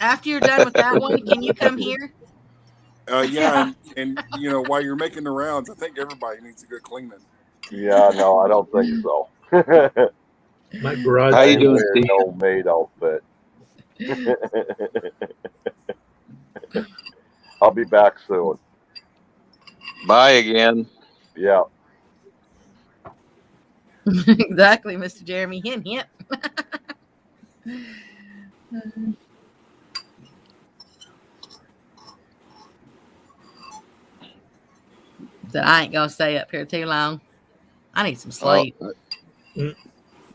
S8: After you're done with that one, can you come here?
S1: Yeah, and you know, while you're making the rounds, I think everybody needs a good cleaning.
S6: Yeah, no, I don't think so.
S3: My garage.
S7: How you doing,
S6: Wear
S7: Steve?
S6: no maid outfit. I'll be back soon.
S7: Bye again.
S6: Yeah.
S8: Exactly, Mr. Jeremy. Hint, hint. So I ain't gonna stay up here too long. I need some sleep.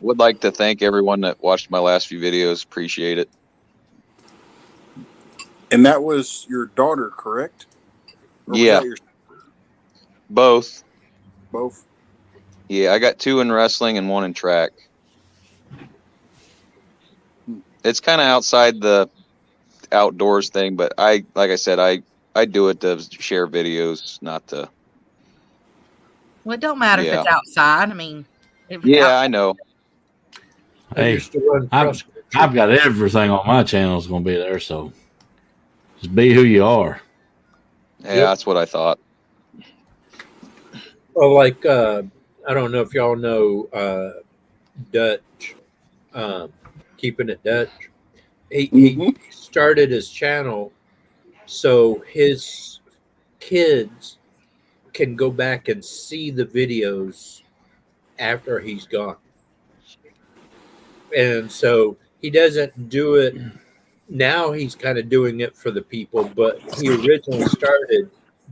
S7: Would like to thank everyone that watched my last few videos. Appreciate it.
S1: And that was your daughter, correct? Or was
S7: Yeah.
S1: that your
S7: Both.
S1: both?
S7: Yeah, I got 2 in wrestling and 1 in track. It's kind of outside the outdoors thing, but like I said, I do it to share videos, not to.
S8: Well, it don't matter if
S7: Yeah.
S8: it's outside. I mean, if it's
S7: Yeah,
S8: out-
S7: I know.
S3: I
S4: Hey,
S3: used to run cross country.
S4: I've got everything on my channel is going to be there, so just be who you are.
S7: Yeah,
S3: Yep.
S7: that's what I thought.
S3: Well, like I don't know if y'all know Dutch, keeping it Dutch. He started his channel so his kids can go back and see the videos after he's gone. And so he doesn't do it now. He's kind of doing it for the people, but he originally started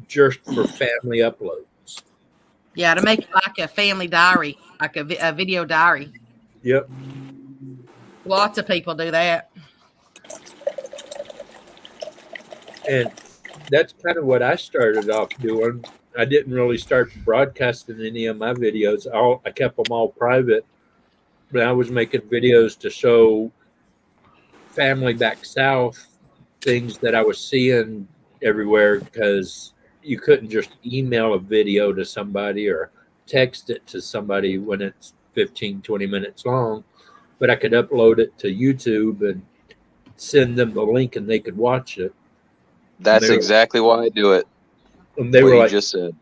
S3: just for family uploads.
S8: yeah, to make it like a family diary, like a video diary.
S3: Yep.
S8: Lots of people do that.
S3: And that's kind of what I started off doing. I didn't really start broadcasting any of my videos. I kept them all private, but I was making videos to show family back south things that I was seeing everywhere, because you couldn't just email a video to somebody or text it to somebody when it's 15, 20 minutes long, but I could upload it to YouTube and send them the link and they could watch it.
S7: That's
S3: They were-
S7: exactly why I do it.
S3: And they
S7: What
S3: were
S7: you
S3: like,
S7: just said.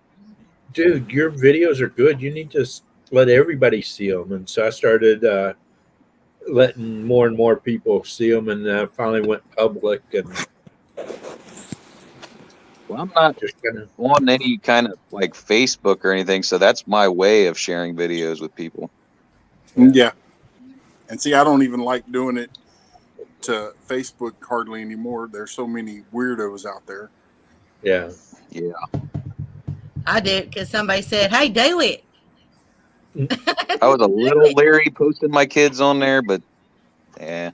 S3: dude, your videos are good. You need to let everybody see them. And so I started letting more and more people see them, and finally went public and
S7: Well, I'm not
S3: just kind of.
S7: on any kind of like Facebook or anything, so that's my way of sharing videos with people.
S1: Yeah. And see, I don't even like doing it to Facebook hardly anymore. There's so many weirdos out there.
S3: Yeah.
S7: Yeah.
S8: I did because somebody said, "Hey, do it."
S7: I was a little leery posting my kids on there, but yeah.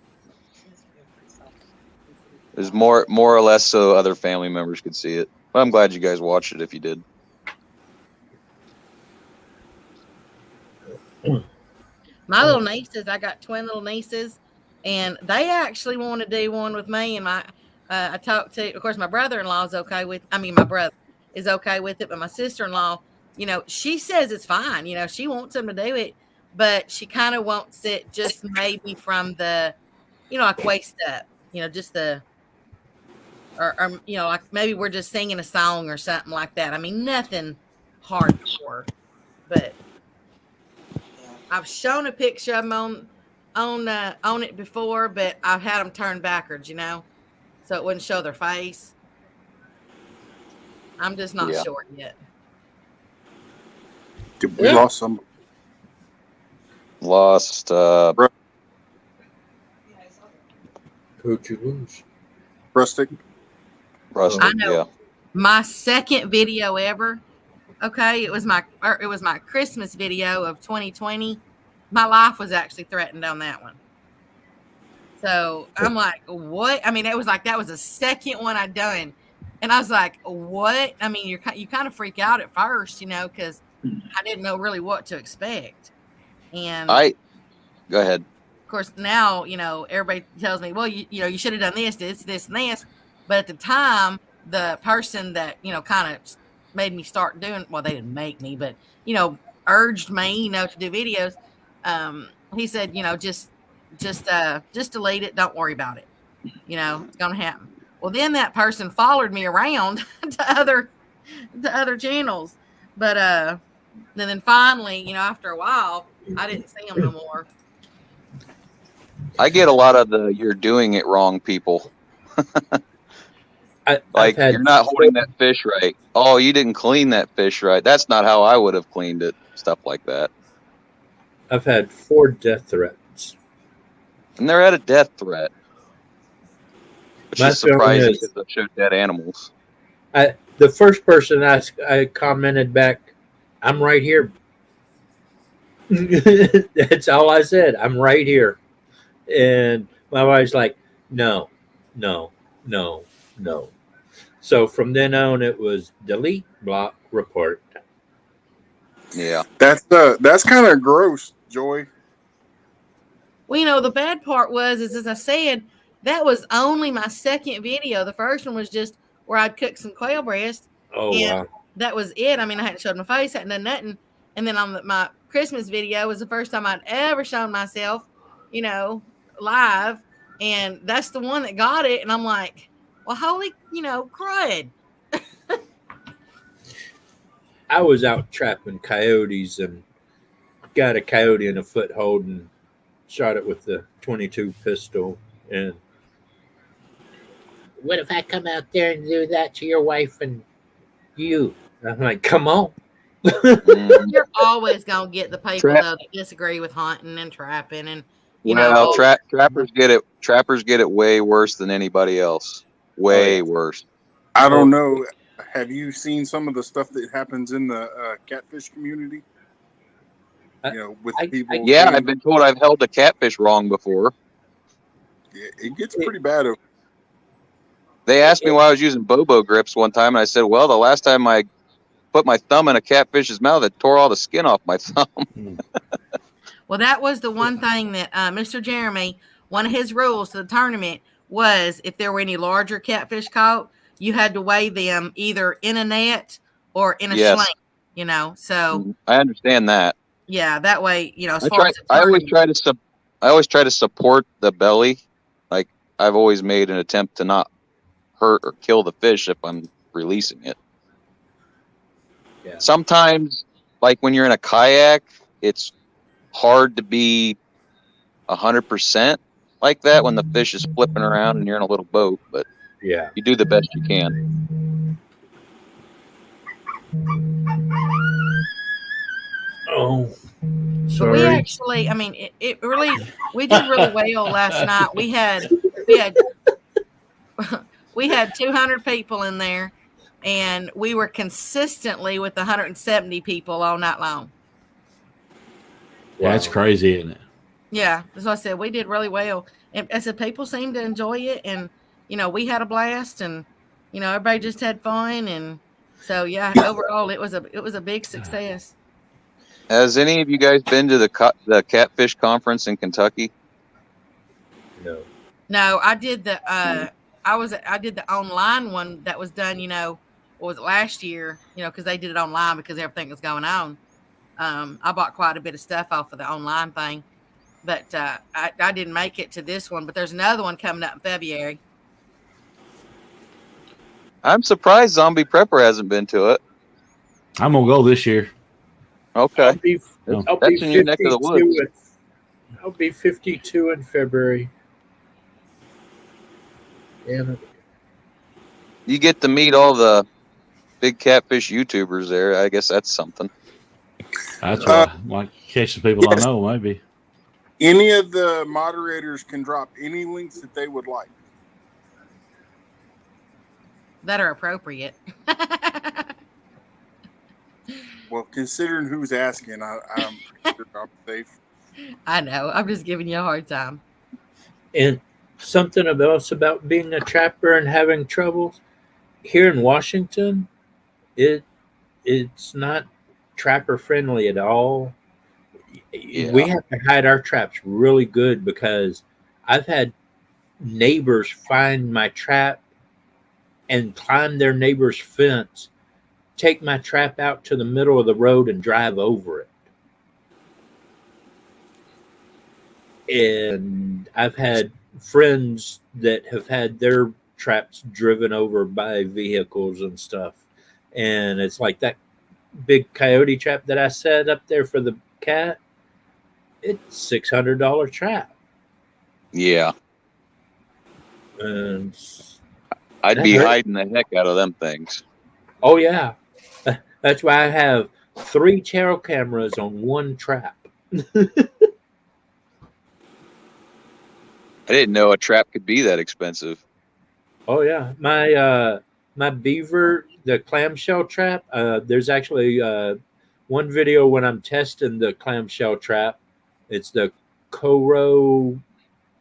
S7: It was more or less so other family members could see it. But I'm glad you guys watched it if you did.
S8: My little nieces, I got twin little nieces, and they actually want to do one with me. And I talked to, of course, my brother-in-law is okay with. I mean, my brother is okay with it, but my sister-in-law, she says it's fine. She wants them to do it, but she kind of wants it just maybe from the, like waist up. Just the, or like maybe we're just singing a song or something like that. I mean, nothing hardcore, but I've shown a picture of them on it before, but I've had them turned backwards, so it wouldn't show their face. I'm just not sure yet.
S1: Did we lost some?
S7: Lost.
S3: Who'd you lose?
S1: Rustic.
S8: I know. My second video ever. Okay, it was my Christmas video of 2020. My life was actually threatened on that one. So I'm like, what? I mean, it was like that was the second one I'd done, and I was like, what? I mean, you kind of freak out at first, because I didn't know really what to expect. And
S7: go ahead.
S8: Of course, now everybody tells me, well, you should have done this, and this. But at the time, the person that kind of made me start doing, well, they didn't make me, but urged me to do videos. He said, just delete it, don't worry about it, it's gonna happen. Well, then that person followed me around to other channels, but then finally, after a while, I didn't see them no more.
S7: I get a lot of the "you're doing it wrong" people. You're not holding that fish right. Oh, you didn't clean that fish right. That's not how I would have cleaned it. Stuff like that.
S3: I've had 4 death threats.
S7: And they're at a death threat. Which is surprising because I've showed dead animals.
S3: The first person I commented back, I'm right here. That's all I said. I'm right here. And my wife's like, no. So from then on, it was delete, block, report.
S7: Yeah.
S1: That's kind of gross, Joy.
S8: Well, the bad part was, as I said, that was only my second video. The first one was just where I'd cook some quail breast.
S3: Oh,
S8: and
S3: wow.
S8: That was it. I mean, I hadn't showed my face, hadn't done nothing. And then on my Christmas video was the first time I'd ever shown myself, live. And that's the one that got it. And I'm like, well, holy, crud.
S3: I was out trapping coyotes and got a coyote in a foothold and shot it with the .22 pistol. And what if I come out there and do that to your wife and you? I'm like, come on.
S8: You're always gonna get the people that disagree with hunting and trapping, and
S7: trappers get it. Trappers get it way worse than anybody else. Way worse.
S1: I don't know. Have you seen some of the stuff that happens in the catfish community? With people.
S7: Yeah, I've been told I've held a catfish wrong before.
S1: Yeah, it gets pretty bad.
S7: They asked me why I was using Bobo grips one time, and I said, well, the last time I put my thumb in a catfish's mouth, it tore all the skin off my thumb.
S8: Well, that was the one thing that Mr. Jeremy, one of his rules to the tournament was if there were any larger catfish caught, you had to weigh them either in a net or in a sling, so.
S7: I understand that.
S8: Yeah, that way,
S7: I always try to support the belly. Like, I've always made an attempt to not hurt or kill the fish if I'm releasing it.
S3: Yeah.
S7: Sometimes, like when you're in a kayak, it's hard to be 100% like that when the fish is flipping around and you're in a little boat, but
S3: Yeah.
S7: you do the best you can.
S3: Oh,
S8: But we
S3: sorry.
S8: actually, I mean, it really, we did really well last night. We had we had 200 people in there, and we were consistently with 170 people all night long.
S4: Yeah, it's
S3: Wow.
S4: crazy, isn't it?
S8: Yeah, that's what I said. We did really well, and I said people seemed to enjoy it, and we had a blast, and everybody just had fun, and so yeah, overall it was a big success.
S7: Has any of you guys been to the Catfish Conference in Kentucky?
S3: No.
S8: No, I did the I did the online one that was done. What was it, last year? Because they did it online because everything was going on. I bought quite a bit of stuff off of the online thing. But I didn't make it to this one. But there's another one coming up in February.
S7: I'm surprised Zombie Prepper hasn't been to it.
S4: I'm gonna go this year.
S7: Okay,
S3: I'll
S7: that's
S3: be
S7: in your neck of the
S3: 52
S7: woods.
S3: I'll be 52 in February. Damn it.
S7: You get to meet all the big catfish YouTubers there. I guess that's something.
S4: That's right. Might catch some people
S1: yes.
S4: I know, maybe.
S1: Any of the moderators can drop any links that they would like.
S8: That are appropriate.
S1: Well, considering who's asking, I'm sure I'm safe.
S8: I know. I'm just giving you a hard time.
S3: And something else about being a trapper and having troubles here in Washington, it's not trapper friendly at all.
S7: Yeah.
S3: We have to hide our traps really good because I've had neighbors find my trap and climb their neighbor's fence, take my trap out to the middle of the road and drive over it. And I've had friends that have had their traps driven over by vehicles and stuff. And it's like that big coyote trap that I set up there for the cat. It's $600 trap.
S7: Yeah.
S3: And
S7: I'd
S3: that
S7: be
S3: hurt.
S7: hiding the heck out of them things.
S3: Oh yeah. That's why I have 3 trail cameras on one trap.
S7: I didn't know a trap could be that expensive.
S3: Oh yeah. My beaver, the clamshell trap, there's actually one video when I'm testing the clamshell trap. It's the Coro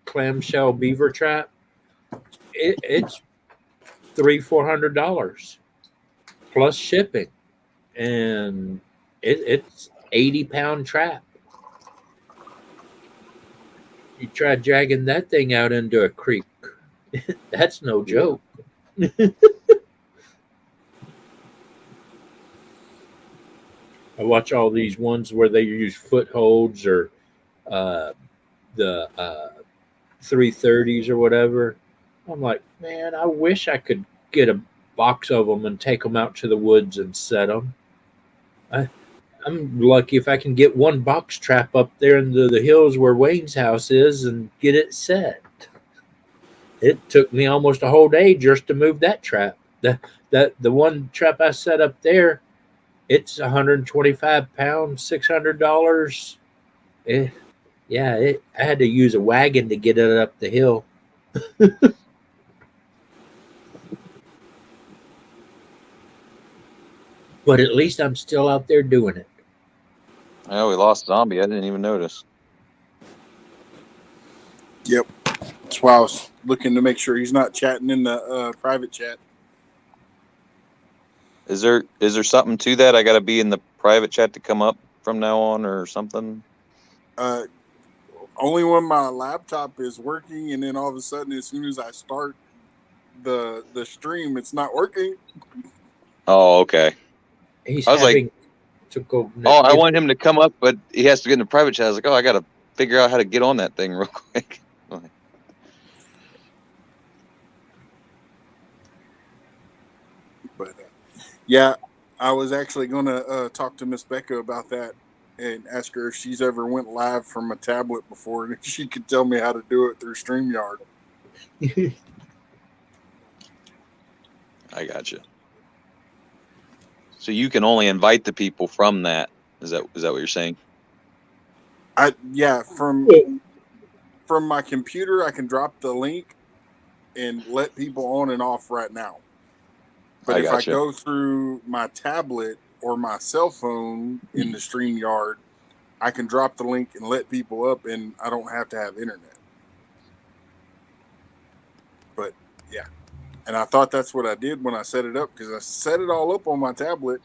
S3: clamshell beaver trap. It's $300-400 plus shipping, and it's 80-pound trap. You try dragging that thing out into a creek, that's no joke. I watch all these ones where they use footholds or the 330s or whatever. I'm like, man, I wish I could get a box of them and take them out to the woods and set them. I'm lucky if I can get one box trap up there in the hills where Wayne's house is and get it set. It took me almost a whole day just to move that trap. The one trap I set up there, it's 125 pounds, $600. I had to use a wagon to get it up the hill. But at least I'm still out there doing it.
S7: Oh, we lost Zombie. I didn't even notice.
S1: Yep. That's why I was looking to make sure he's not chatting in the private chat.
S7: Is there something to that? I got to be in the private chat to come up from now on or something?
S1: Only when my laptop is working, and then all of a sudden, as soon as I start the stream, it's not working.
S7: Oh, okay.
S3: He's
S7: I was
S3: having to go.
S7: I want him to come up, but he has to get in the private chat. I was like, I got to figure out how to get on that thing real quick.
S1: But yeah, I was actually going to talk to Miss Becca about that and ask her if she's ever went live from a tablet before, and if she could tell me how to do it through StreamYard.
S7: I got you. So you can only invite the people from that. Is that what you're saying?
S1: Yeah, from my computer, I can drop the link and let people on and off right now. But if I
S7: gotcha.
S1: go through my tablet or my cell phone in the StreamYard, I can drop the link and let people up, and I don't have to have internet. But yeah, and I thought that's what I did when I set it up, because I set it all up on my tablet,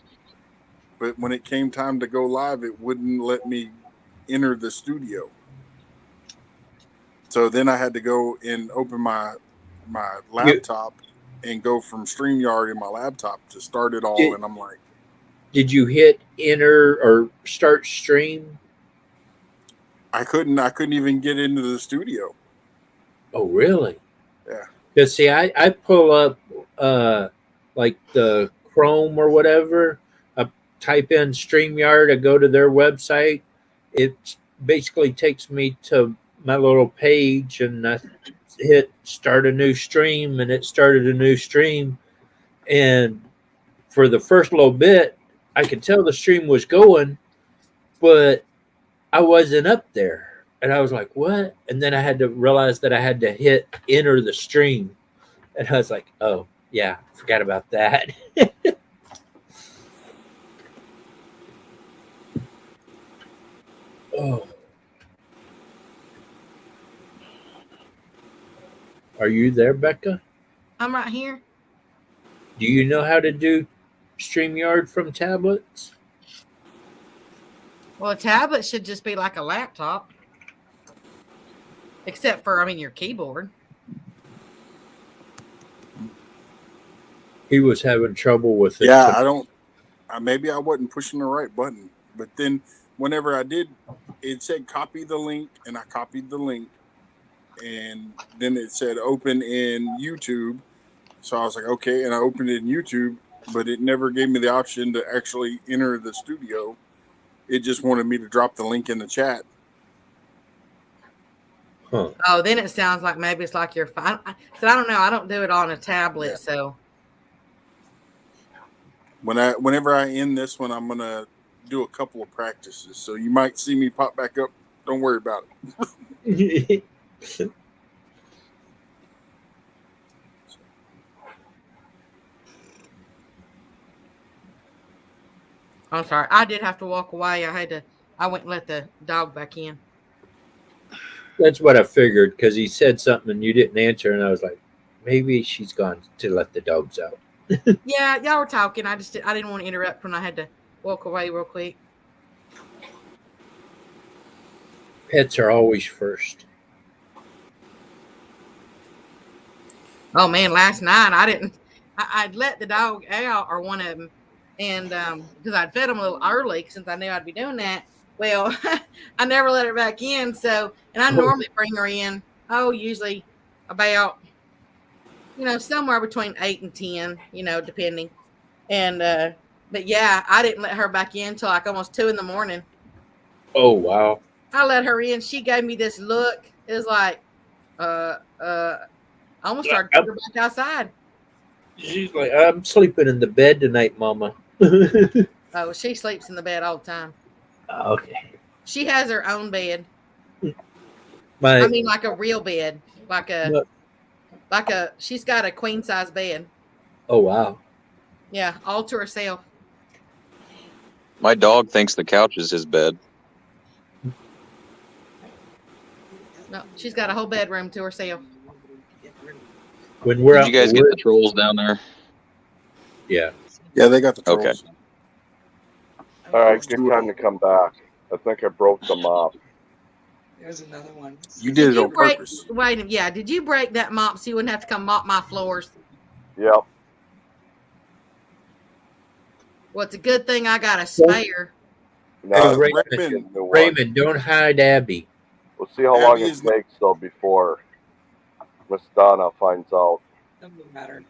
S1: but when it came time to go live, it wouldn't let me enter the studio. So then I had to go and open my laptop and go from StreamYard in my laptop to start it all, and I'm like,
S3: did you hit enter or start stream?
S1: I couldn't even get into the studio.
S3: Oh, really?
S1: Yeah.
S3: Because see, I pull up like the Chrome or whatever. I type in StreamYard. I go to their website. It basically takes me to my little page, and I hit start a new stream, and it started a new stream. And for the first little bit, I could tell the stream was going, but I wasn't up there. And I was like, what? And then I had to realize that I had to hit enter the stream. And I was like, oh, yeah, forgot about that. Oh. Are you there, Becca?
S8: I'm right here.
S3: Do you know how to do StreamYard from tablets?
S8: Well, a tablet should just be like a laptop. Except for, your keyboard.
S3: He was having trouble with it.
S1: Yeah, maybe I wasn't pushing the right button. But then whenever I did, it said copy the link, and I copied the link. And then it said open in YouTube. So I was like, okay. And I opened it in YouTube, but it never gave me the option to actually enter the studio. It just wanted me to drop the link in the chat.
S3: Huh.
S8: Oh, then it sounds like maybe it's like your phone. So I don't know. I don't do it on a tablet. Yeah. So
S1: whenever I end this one, I'm gonna do a couple of practices. So you might see me pop back up. Don't worry about it.
S8: I'm sorry. I did have to walk away. I went and let the dog back in.
S3: That's what I figured, because he said something and you didn't answer, and I was like, maybe she's gone to let the dogs out.
S8: Yeah, y'all were talking. I didn't want to interrupt when I had to walk away real quick.
S3: Pets are always first.
S8: Oh man, last night I'd let the dog out, or one of them, and because I'd fed them a little early since I knew I'd be doing that. Well, I never let her back in. So, and I normally bring her in, usually about, somewhere between 8 and 10, depending. And, but yeah, I didn't let her back in till like almost 2 a.m.
S3: Oh, wow.
S8: I let her in. She gave me this look. It was like, I almost started to her back outside.
S3: She's like, I'm sleeping in the bed tonight, Mama.
S8: Oh, she sleeps in the bed all the time.
S3: Okay.
S8: She has her own bed.
S3: Like
S8: a real bed. She's got a queen size bed.
S3: Oh, wow.
S8: Yeah, all to herself.
S7: My dog thinks the couch is his bed.
S8: No, she's got a whole bedroom to herself.
S3: When we're
S7: Did you guys get the trolls down there?
S3: Yeah.
S1: Yeah, they got the trolls.
S7: Okay.
S6: All right, good time to come back. I think I broke the mop.
S5: There's another one.
S1: You did it on purpose.
S8: Wait, yeah. Did you break that mop so you wouldn't have to come mop my floors?
S6: Yep.
S8: Well, it's a good thing I got a spare.
S6: No,
S3: Raymond, don't hide Abby.
S6: We'll see how long it takes, though, before Miss Donna finds out.
S5: Doesn't matter.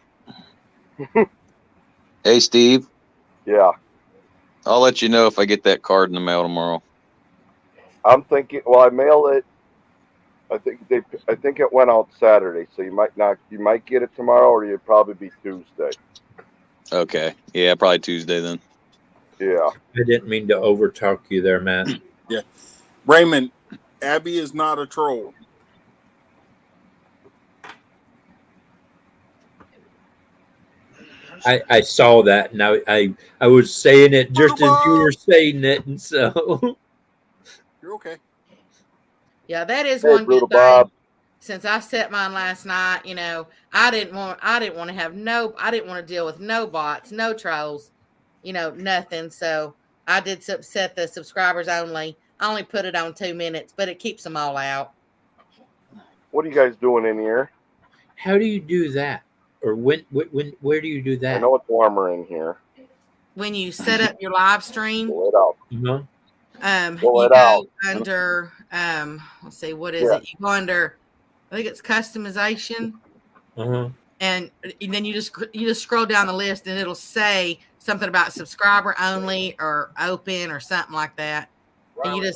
S7: Hey, Steve.
S6: Yeah.
S7: I'll let you know if I get that card in the mail tomorrow.
S6: I'm thinking. Well, I mail it. I think it went out Saturday, so you might not. You might get it tomorrow, or you'd probably be Tuesday.
S7: Okay. Yeah, probably Tuesday then.
S6: Yeah.
S3: I didn't mean to overtalk you there, Matt.
S1: Yeah. Raymond, Abby is not a troll.
S3: I saw that, and I was saying it just as you were saying it, and so
S1: You're okay.
S8: Yeah, that is
S6: Hey,
S8: one
S6: Brutal
S8: good thing.
S6: Bob.
S8: Since I set mine last night, I didn't want to deal with no bots, no trolls, nothing. So I did set the subscribers only. I only put it on 2 minutes, but it keeps them all out.
S6: What are you guys doing in here?
S3: how do you do that? Or when where do you do
S6: I
S3: that?
S6: know it's warmer in here.
S8: When you set up your live stream,
S6: Pull it out.
S3: No?
S6: Pull
S8: you
S6: it out.
S8: go under let's see, what is
S6: Yeah.
S8: it? You go under, I think it's customization.
S3: Uh-huh.
S8: And then you just scroll down the list and it'll say something about subscriber only or open or something like that. And you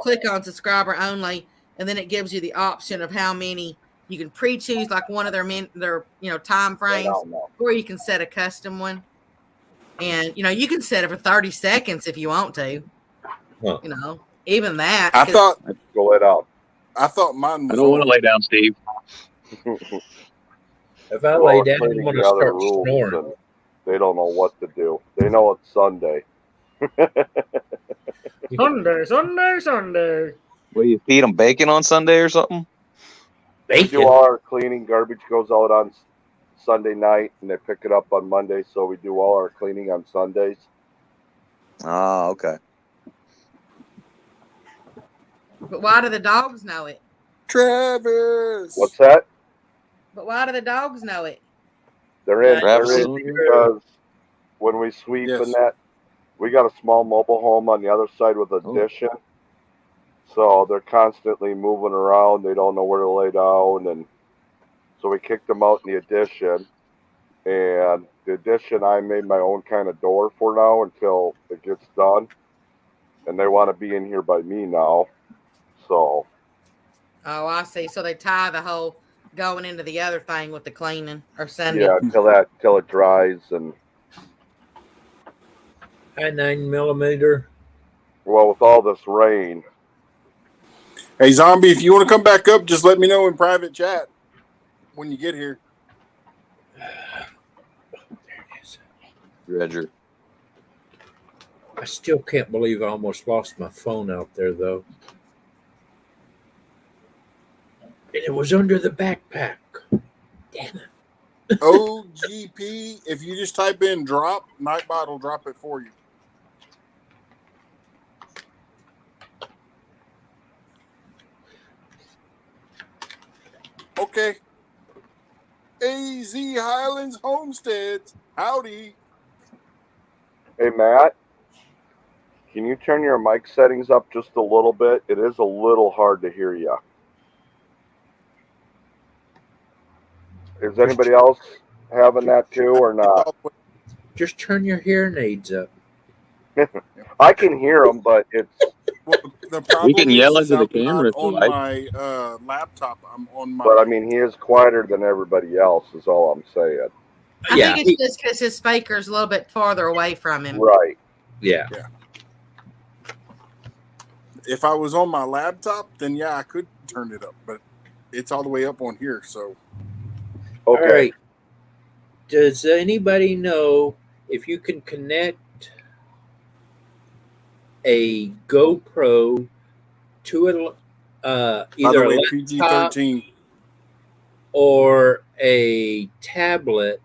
S8: click on subscriber only, and then it gives you the option of how many you can pre-choose, like one of their time frames, or you can set a custom one. And you can set it for 30 seconds if you want to.
S3: Huh.
S8: Even that.
S1: I thought
S6: Pull it out.
S1: I thought mine was
S7: I don't want to
S1: on.
S7: lay down, Steve.
S3: If I lay down, I'm going to start snoring.
S6: They don't know what to do. They know it's Sunday.
S5: Sunday.
S7: Will you feed them bacon on Sunday or something?
S6: We do
S3: Bacon.
S6: all our cleaning. Garbage goes out on Sunday night, and they pick it up on Monday. So we do all our cleaning on Sundays.
S7: Ah, okay.
S8: But why do the dogs know it?
S1: Travis.
S6: What's that?
S8: But why do the dogs know it?
S6: They're in
S7: Travis
S6: because when we sweep
S1: Yes.
S6: and that, we got a small mobile home on the other side with an addition. So they're constantly moving around. They don't know where to lay down, and so we kicked them out in the addition. And the addition, I made my own kind of door for now until it gets done. And they want to be in here by me now. So.
S8: Oh, I see. So they tie the whole going into the other thing with the cleaning or sending.
S6: Yeah, till it dries, and
S3: High 9mm.
S6: well, with all this rain.
S1: Hey, Zombie, if you want to come back up, just let me know in private chat when you get here.
S7: Roger.
S3: I still can't believe I almost lost my phone out there, though. And it was under the backpack. Damn it.
S1: OGP, if you just type in drop, Nightbot will drop it for you. Okay. AZ Highlands Homesteads. Howdy.
S6: Hey, Matt, can you turn your mic settings up just a little bit? It is a little hard to hear you. Is anybody else having that too or not?
S3: Just turn your hearing aids up.
S6: I can hear them, but it's...
S1: Well, the problem
S7: You can yell
S1: is
S7: into the
S1: I'm
S7: camera
S1: not
S7: if you
S1: on
S7: like.
S1: my laptop. I'm on my...
S6: But, I mean, he is quieter than everybody else is all I'm saying.
S8: I think it's just because his speaker's a little bit farther away from him.
S6: Right.
S3: Yeah.
S1: If I was on my laptop, then yeah, I could turn it up, but it's all the way up on here, so...
S6: Okay.
S3: All right. Does anybody know if you can connect a GoPro to either a laptop
S1: PG-13
S3: or a tablet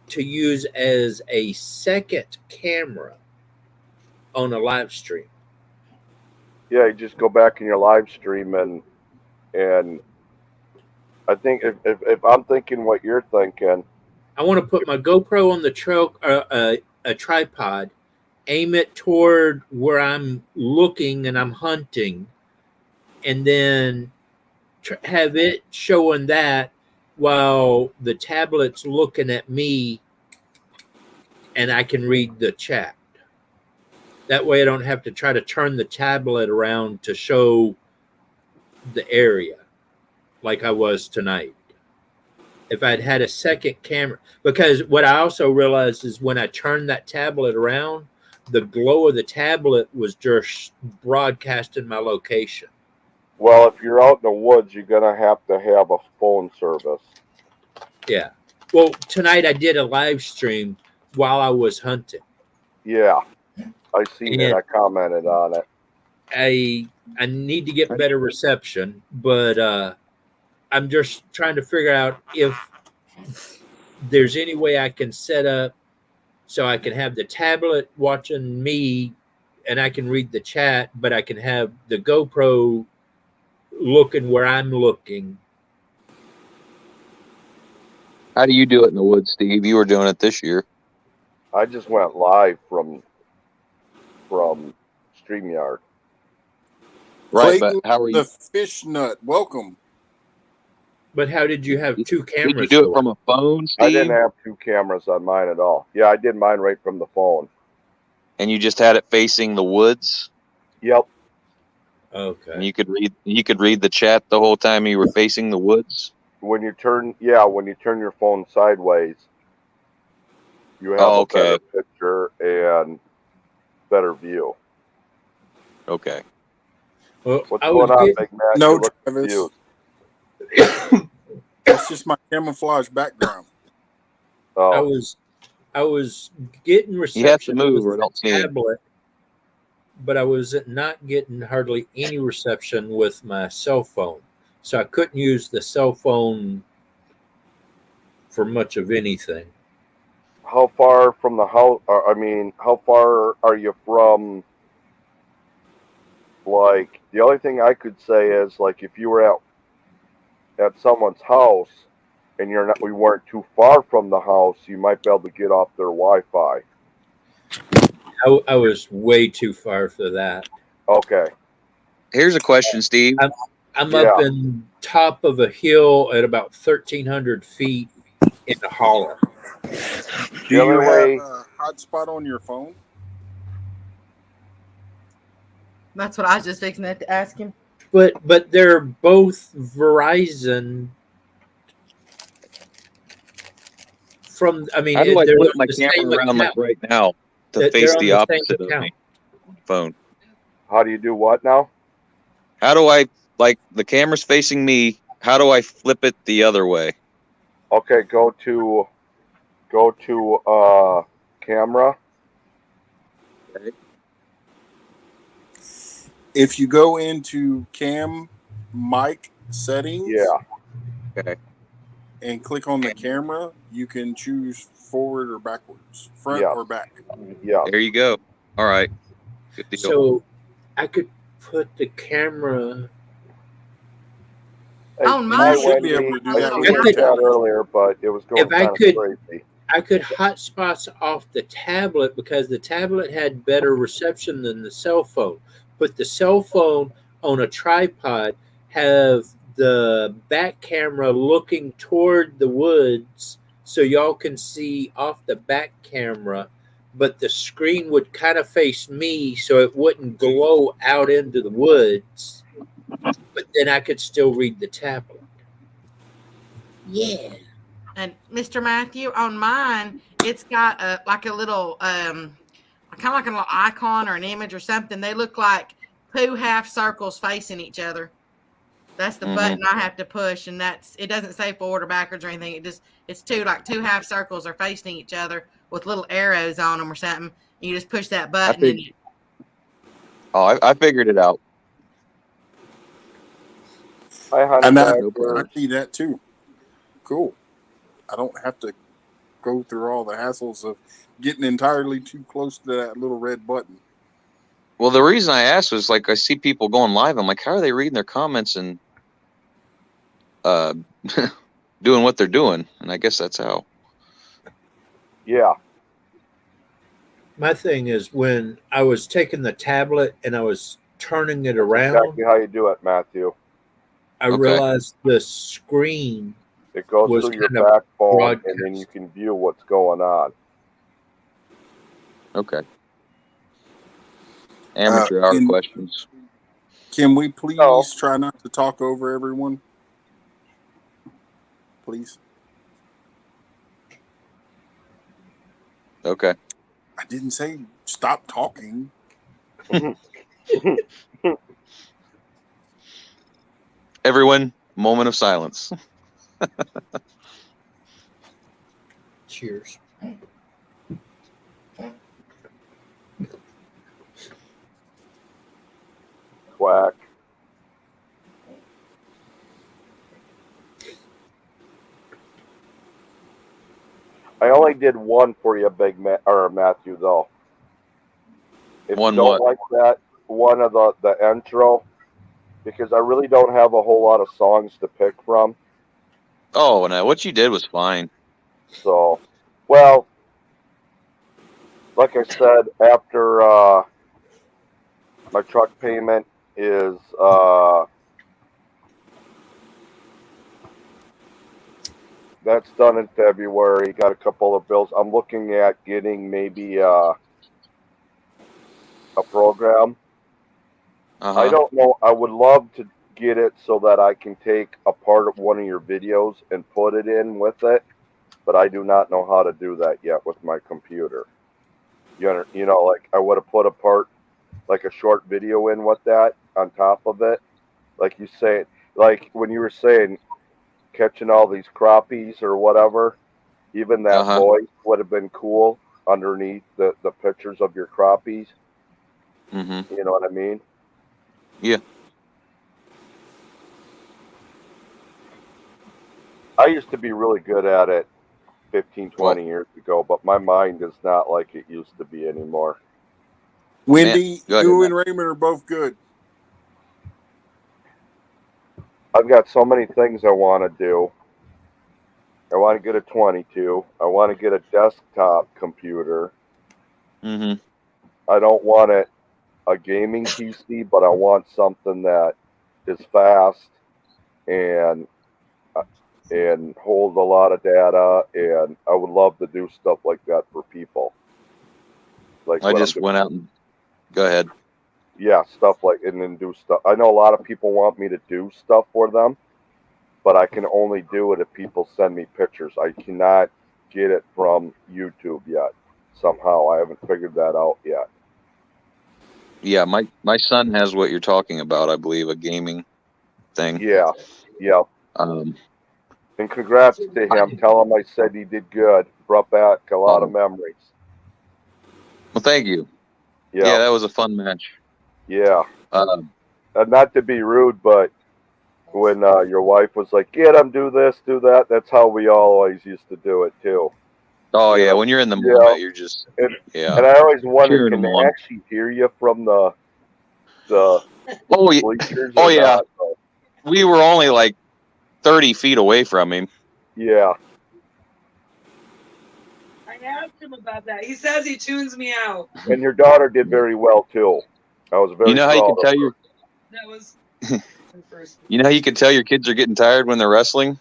S3: to use as a second camera on a live stream?
S6: Yeah, you just go back in your live stream and I think if I'm thinking what you're thinking,
S3: I want to put my GoPro on the a tripod, aim it toward where I'm looking and I'm hunting, and then have it showing that while the tablet's looking at me and I can read the chat. That way I don't have to try to turn the tablet around to show the area like I was tonight. If I'd had a second camera, because what I also realized is when I turned that tablet around, the glow of the tablet was just broadcasting my location.
S6: Well, if you're out in the woods, you're gonna have to have a phone service.
S3: Yeah. Well, tonight I did a live stream while I was hunting.
S6: Yeah, I seen it.
S3: And
S6: I commented on it.
S3: I need to get better reception, but I'm just trying to figure out if there's any way I can set up so I can have the tablet watching me and I can read the chat, but I can have the GoPro looking where I'm looking.
S7: How do you do it in the woods, Steve? You were doing it this year.
S6: I just went live from StreamYard.
S7: Right,
S1: Clayton,
S7: but how are you?
S1: the fish nut. Welcome.
S3: But how did you have two
S7: Did
S3: cameras?
S7: you do it
S3: for
S7: from a phone, Steve?
S6: I didn't have two cameras on mine at all. Yeah, I did mine right from the phone.
S7: And you just had it facing the woods,
S6: Yep.
S3: Okay.
S7: and you could read the chat the whole time you were facing the woods.
S6: When you turn your phone sideways, you have a better picture and better view.
S7: Okay.
S3: Well,
S6: What's
S3: I
S6: going
S3: was
S6: on,
S3: getting,
S6: Big Man?
S1: No,
S6: You look
S1: Travis.
S6: confused.
S1: That's just my camouflage background.
S3: I
S6: Oh,
S3: was getting
S7: You have to
S3: reception
S7: move
S3: with
S7: or
S3: the
S7: don't see it.
S3: tablet, but I was not getting hardly any reception with my cell phone. So I couldn't use the cell phone for much of anything.
S6: how far from the house? How far are you from? Like, the only thing I could say is, like, if you were at someone's house and we weren't too far from the house, you might be able to get off their Wi-Fi.
S3: I was way too far for that.
S6: Okay.
S7: Here's a question, Steve.
S3: I'm up in top of a hill at about 1,300 feet in a hollow.
S1: Do you have a hotspot on your phone?
S8: That's what I was just fixing to ask him.
S3: But they're both Verizon.
S7: How do I
S3: they're
S7: flip
S3: on
S7: my
S3: the
S7: camera
S3: same
S7: around like
S3: account.
S7: right now to
S3: They're
S7: face
S3: on
S7: the
S3: the same
S7: opposite of
S3: account.
S7: my phone?
S6: How do you do what now?
S7: How do I, like, the camera's facing me? How do I flip it the other way?
S6: Okay, go to camera.
S7: Okay.
S1: If you go into cam mic settings,
S7: Okay.
S1: and click on the camera, you can choose forward or backwards, front or back.
S6: Yeah.
S7: There you go. All right. Good deal.
S3: So I could put the camera.
S8: On
S6: Hi,
S8: mine,
S1: You should be
S6: Wendy.
S1: able to do
S6: I
S1: that
S6: seen
S1: with
S6: your
S1: your
S6: chat
S1: tablet.
S6: earlier, but it was going
S3: If I
S6: kind of
S3: could-
S6: crazy.
S3: I could hotspots off the tablet because the tablet had better reception than the cell phone. Put the cell phone on a tripod, have the back camera looking toward the woods so y'all can see off the back camera, but the screen would kind of face me so it wouldn't glow out into the woods, but then I could still read the tablet. Yeah.
S8: and Mr. Matthew, on mine, it's got a little kind of like a little icon or an image or something. They look like two half circles facing each other. That's the button I have to push, and it doesn't say forward or backwards or anything. It's two half circles are facing each other with little arrows on them or something. And you just push that button.
S7: I figured it out.
S1: And I
S6: Honey
S1: see that too. Cool. I don't have to go through all the hassles of getting entirely too close to that little red button.
S7: Well, the reason I asked was, like, I see people going live. I'm like, how are they reading their comments and doing what they're doing? And I guess that's how.
S6: Yeah.
S3: My thing is when I was taking the tablet and I was turning it around,
S6: Exactly how you do it, Matthew.
S3: I realized the screen
S6: It goes
S3: was
S6: through your
S3: kind of
S6: backbone,
S3: broadcast.
S6: and then you can view what's going on.
S7: Okay. Amateur hour questions.
S1: Can we please
S6: No.
S1: try not to talk over everyone? Please.
S7: Okay.
S1: I didn't say stop talking.
S7: Everyone, moment of silence.
S3: Cheers.
S6: Quack. I only did one for you, Matthew, though. If
S7: One
S6: you don't
S7: what?
S6: like that, one of the intro, because I really don't have a whole lot of songs to pick from.
S7: Oh, no. What you did was fine.
S6: So, well, like I said, after my truck payment is that's done in February. Got a couple of bills. I'm looking at getting maybe a program.
S7: Uh-huh.
S6: I don't know. I would love to get it so that I can take a part of one of your videos and put it in with it, but I do not know how to do that yet with my computer. You know, like I would have put a part, like a short video in with that on top of it. Like you say, like when you were saying, catching all these crappies or whatever, even that
S7: Uh-huh.
S6: voice would have been cool underneath the pictures of your crappies.
S7: Mm-hmm.
S6: You know what I mean?
S7: Yeah.
S6: I used to be really good at it 15, 20 years ago, but my mind is not like it used to be anymore.
S1: Wendy,
S7: Go ahead,
S1: you
S7: Matt.
S1: and Raymond are both good.
S6: I've got so many things I want to do. I want to get a 22. I want to get a desktop computer.
S7: Mm-hmm.
S6: I don't want a gaming PC, but I want something that is fast and holds a lot of data, and I would love to do stuff like that for people. Like
S7: I
S6: what
S7: just
S6: I'm
S7: went out and go ahead.
S6: yeah, stuff like, and then do stuff. I know a lot of people want me to do stuff for them, but I can only do it if people send me pictures. I cannot get it from YouTube yet. Somehow I haven't figured that out yet.
S7: Yeah, my son has what you're talking about, I believe, a gaming thing.
S6: Yeah, yeah. And congrats to him. Tell him I said he did good. Brought back a lot of memories.
S7: Well, thank you.
S6: Yeah,
S7: Yeah, that was a fun match.
S6: yeah.
S7: Um,
S6: Not to be rude, but when your wife was like, "Get him, do this, do that," that's how we always used to do it too.
S7: oh
S6: You
S7: yeah,
S6: know?
S7: when you're in the
S6: Yeah.
S7: moment, you're just
S6: And
S7: yeah.
S6: I always wondered,
S7: Cheering
S6: can
S7: them
S6: they
S7: on.
S6: actually hear you from the
S7: Oh yeah,
S6: bleachers
S7: oh
S6: or
S7: yeah.
S6: not?
S7: We were only like 30 feet away from him.
S6: Yeah.
S5: I asked him about that. He says he tunes me out.
S6: And your daughter did very well too. I was very
S7: You know how you
S6: proud
S7: can tell
S6: of her.
S7: your
S5: That was the first.
S7: you know how you can tell your kids are getting tired when they're wrestling?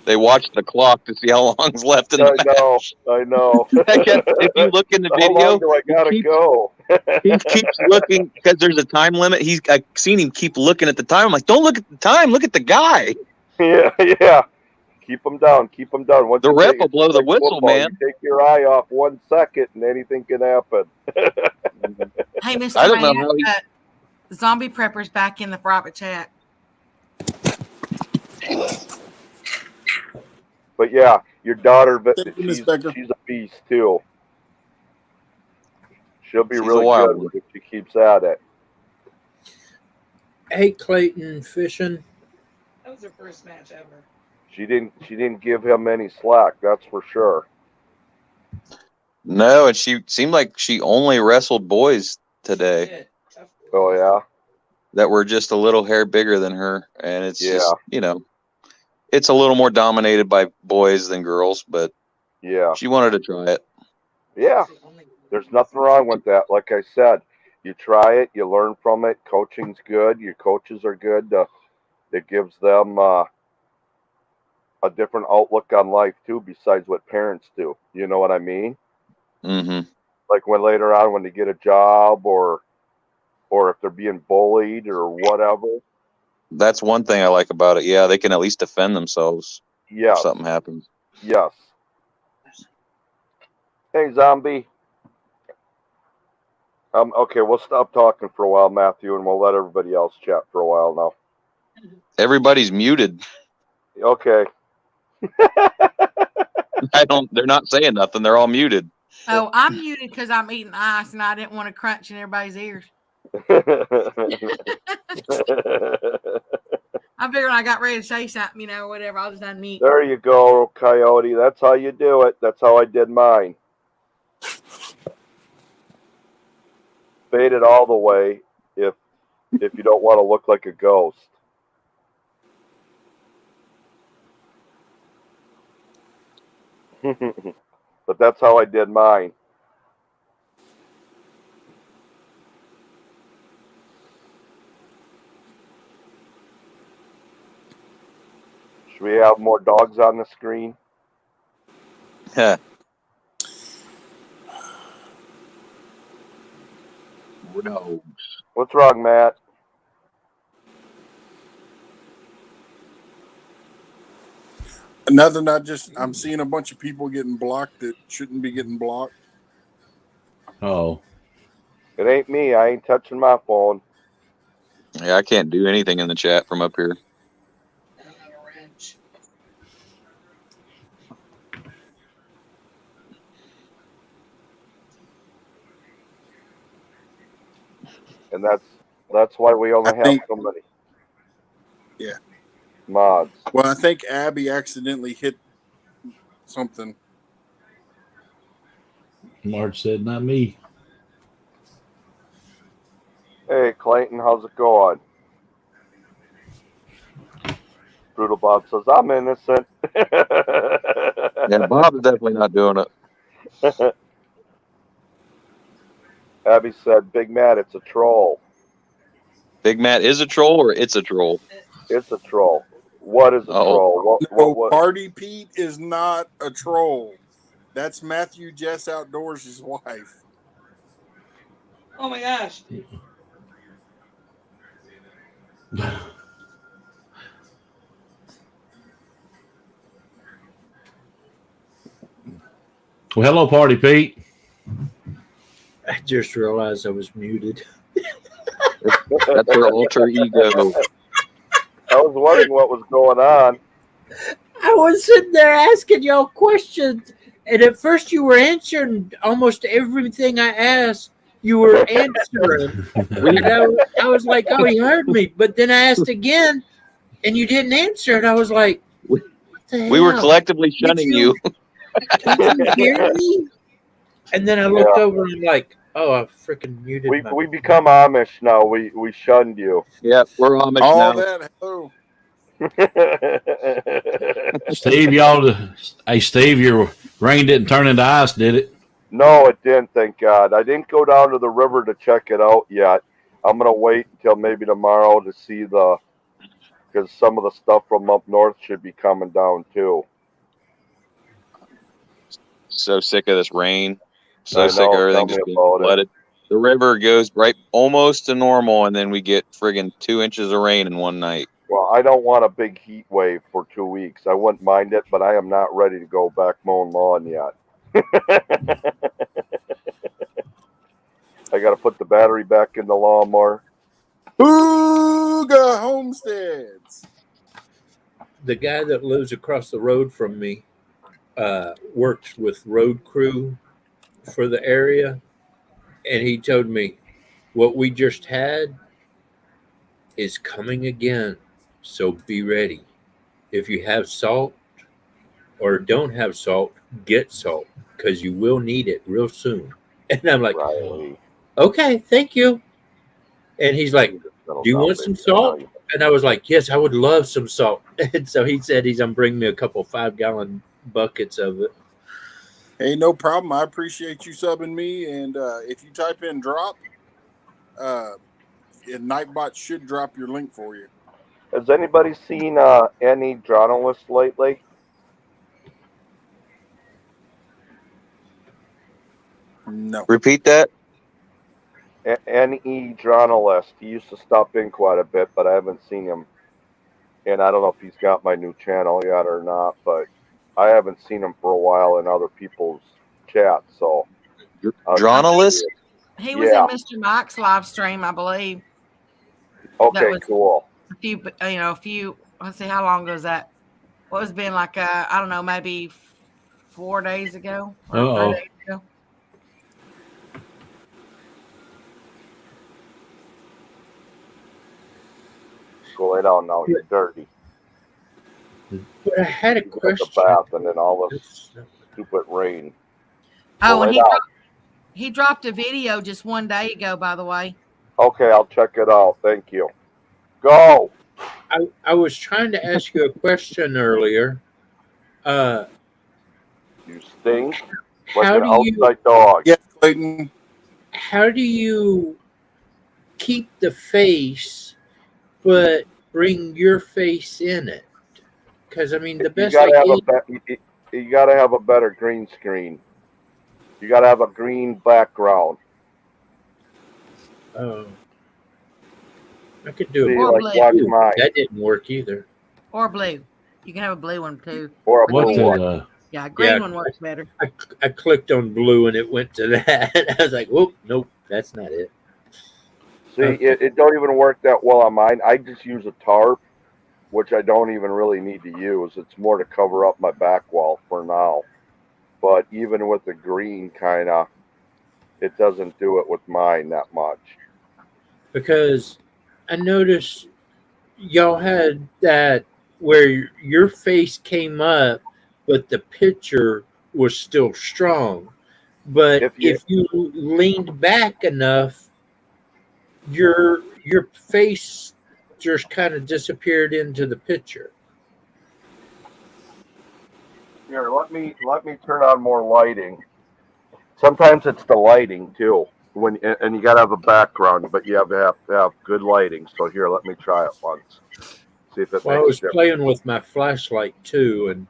S7: They watch the clock to see how long's left in the match.
S6: I know.
S7: If you look in the
S6: How
S7: video,
S6: long do I gotta go?
S7: he keeps looking because there's a time limit. I've seen him keep looking at the time. I'm like, don't look at the time. Look at the guy.
S6: Yeah. Keep them down. Keep them down. Once
S7: The
S6: you
S7: ref
S6: take,
S7: will blow the
S6: like
S7: whistle,
S6: football,
S7: man.
S6: you take your eye off 1 second, and anything can happen.
S8: Hey, Mr.
S7: I don't know
S8: Matt,
S7: how he.
S8: Zombie Prepper's back in the private chat.
S6: But yeah, your daughter,
S1: Thank you, Miss
S6: she's
S1: Becker.
S6: a beast too. She'll be
S7: She's a
S6: really
S7: wild
S6: good
S7: one.
S6: if she keeps at it.
S3: Hey, Clayton Fishing.
S5: That was her first match ever.
S6: She didn't give him any slack, that's for sure.
S7: No, and she seemed like she only wrestled boys today
S6: Oh yeah.
S7: that were just a little hair bigger than her, and it's
S6: Yeah.
S7: just it's a little more dominated by boys than girls, but
S6: Yeah.
S7: she wanted to try it.
S6: Yeah. There's nothing wrong with that. Like I said, you try it, you learn from it. Coaching's good. Your coaches are good. It gives them a different outlook on life too, besides what parents do. You know what I mean?
S7: Mm-hmm.
S6: Like when later on when they get a job or if they're being bullied or whatever.
S7: That's one thing I like about it. Yeah, they can at least defend themselves
S6: Yes.
S7: if something happens.
S6: Yes. Hey, zombie. Okay, we'll stop talking for a while, Matthew, and we'll let everybody else chat for a while now.
S7: Everybody's muted.
S6: Okay.
S7: They're not saying nothing. They're all muted.
S8: Oh, I'm muted because I'm eating ice and I didn't want to crunch in everybody's ears. I figured when I got ready to say something, whatever, I'll just unmute.
S6: There you go, Coyote. That's how you do it. That's how I did mine. Fade it all the way if you don't want to look like a ghost. But that's how I did mine. Should we have more dogs on the screen?
S7: Yeah. No.
S6: What's wrong, Matt?
S1: Nothing. I'm seeing a bunch of people getting blocked that shouldn't be getting blocked.
S4: Oh,
S6: It ain't me. I ain't touching my phone.
S7: Yeah, I can't do anything in the chat from up here.
S6: And that's why we only have so many.
S1: Yeah.
S6: Mods.
S1: Well, I think Abby accidentally hit something.
S4: Marge said, not me.
S6: Hey, Clayton, how's it going? Brutal Bob says, I'm innocent.
S7: Yeah, Bob's definitely not doing it.
S6: Abby said, Big Matt, it's a troll.
S7: Big Matt is a troll or it's a troll?
S6: It's a troll. What is a troll? What?
S1: Party Pete is not a troll. That's Matthew Jess Outdoors' wife.
S9: Oh my gosh.
S4: Well, hello, Party Pete.
S3: I just realized I was muted.
S7: That's her alter ego.
S6: I was wondering what was going on.
S3: I was sitting there asking y'all questions, and at first you were answering almost everything I asked. You were answering. I was like, oh, he heard me. But then I asked again, and you didn't answer. And I was like, what the hell?
S7: We were collectively shunning you.
S3: Did you hear me? And then I looked over and I'm like, oh, I freaking muted.
S6: We become Amish now. We shunned you.
S7: Yeah, we're Amish
S1: All
S7: now.
S1: that. Hello.
S4: Steve, your rain didn't turn into ice, did it?
S6: No, it didn't, thank God. I didn't go down to the river to check it out yet. I'm going to wait until maybe tomorrow to see because some of the stuff from up north should be coming down too.
S7: So sick of this rain. So
S6: I
S7: sick
S6: know,
S7: of everything
S6: tell
S7: just
S6: me
S7: being
S6: about it.
S7: flooded. The river goes right almost to normal, and then we get friggin' 2 inches of rain in one night.
S6: Well, I don't want a big heat wave for 2 weeks. I wouldn't mind it, but I am not ready to go back mowing lawn yet. I got to put the battery back in the lawnmower.
S1: Booga Homesteads.
S3: The guy that lives across the road from me works with road crew for the area, and he told me what we just had is coming again, so be ready. If you have salt or don't have salt, get salt because you will need it real soon. And I'm like,
S6: Right.
S3: okay, thank you. And he's like, do you want some salt? And I was like, yes, I would love some salt. And so he said he's going to bring me a couple 5-gallon buckets of it.
S1: Hey, no problem. I appreciate you subbing me. And if you type in drop, Nightbot should drop your link for you.
S6: Has anybody seen any journalists lately?
S1: No.
S7: Repeat that.
S6: Anecdotes. He used to stop in quite a bit, but I haven't seen him. And I don't know if he's got my new channel yet or not, but I haven't seen him for a while in other people's chats. So,
S7: Journalist?
S8: He was in Mr. Mike's live stream, I believe.
S6: Okay, cool.
S8: A few. Let's see, how long ago was that? What was been like? I don't know, maybe 4 days ago or 3 days ago.
S6: Go lay down now. You're dirty.
S3: But I had a question.
S6: The bath and then all this stupid rain.
S8: Oh, and he dropped a video just 1 day ago, by the way.
S6: Okay, I'll check it out. Thank you. Go.
S3: I was trying to ask you a question earlier.
S6: You stink like
S3: How
S6: an
S3: do you-
S6: outside dog.
S1: Yes, Clayton.
S3: How do you keep the face but bring your face in it? Because I mean, the best
S6: you gotta have a better green screen. You gotta have a green background.
S3: Oh, I could do
S6: See,
S3: it.
S8: Or
S6: like
S8: blue.
S6: watch mine.
S3: That didn't work either.
S8: Or blue. You can have a blue one too.
S6: Or a
S4: What
S6: blue
S4: did
S6: one.
S8: Yeah, green one works better.
S3: I clicked on blue and it went to that. I was like, whoop, nope, that's not it.
S6: See, it don't even work that well on mine. I just use a tarp, which I don't even really need to use. It's more to cover up my back wall for now. But even with the green, kind of, it doesn't do it with mine that much.
S3: Because I noticed y'all had that where your face came up, but the picture was still strong. But if you leaned back enough, your face just kind of disappeared into the picture.
S6: Here, let me turn on more lighting. Sometimes it's the lighting too. And you gotta have a background, but you have to have good lighting. So here, let me try it once. See if it
S3: Well, I
S6: makes
S3: was
S6: a difference.
S3: playing with my flashlight too, and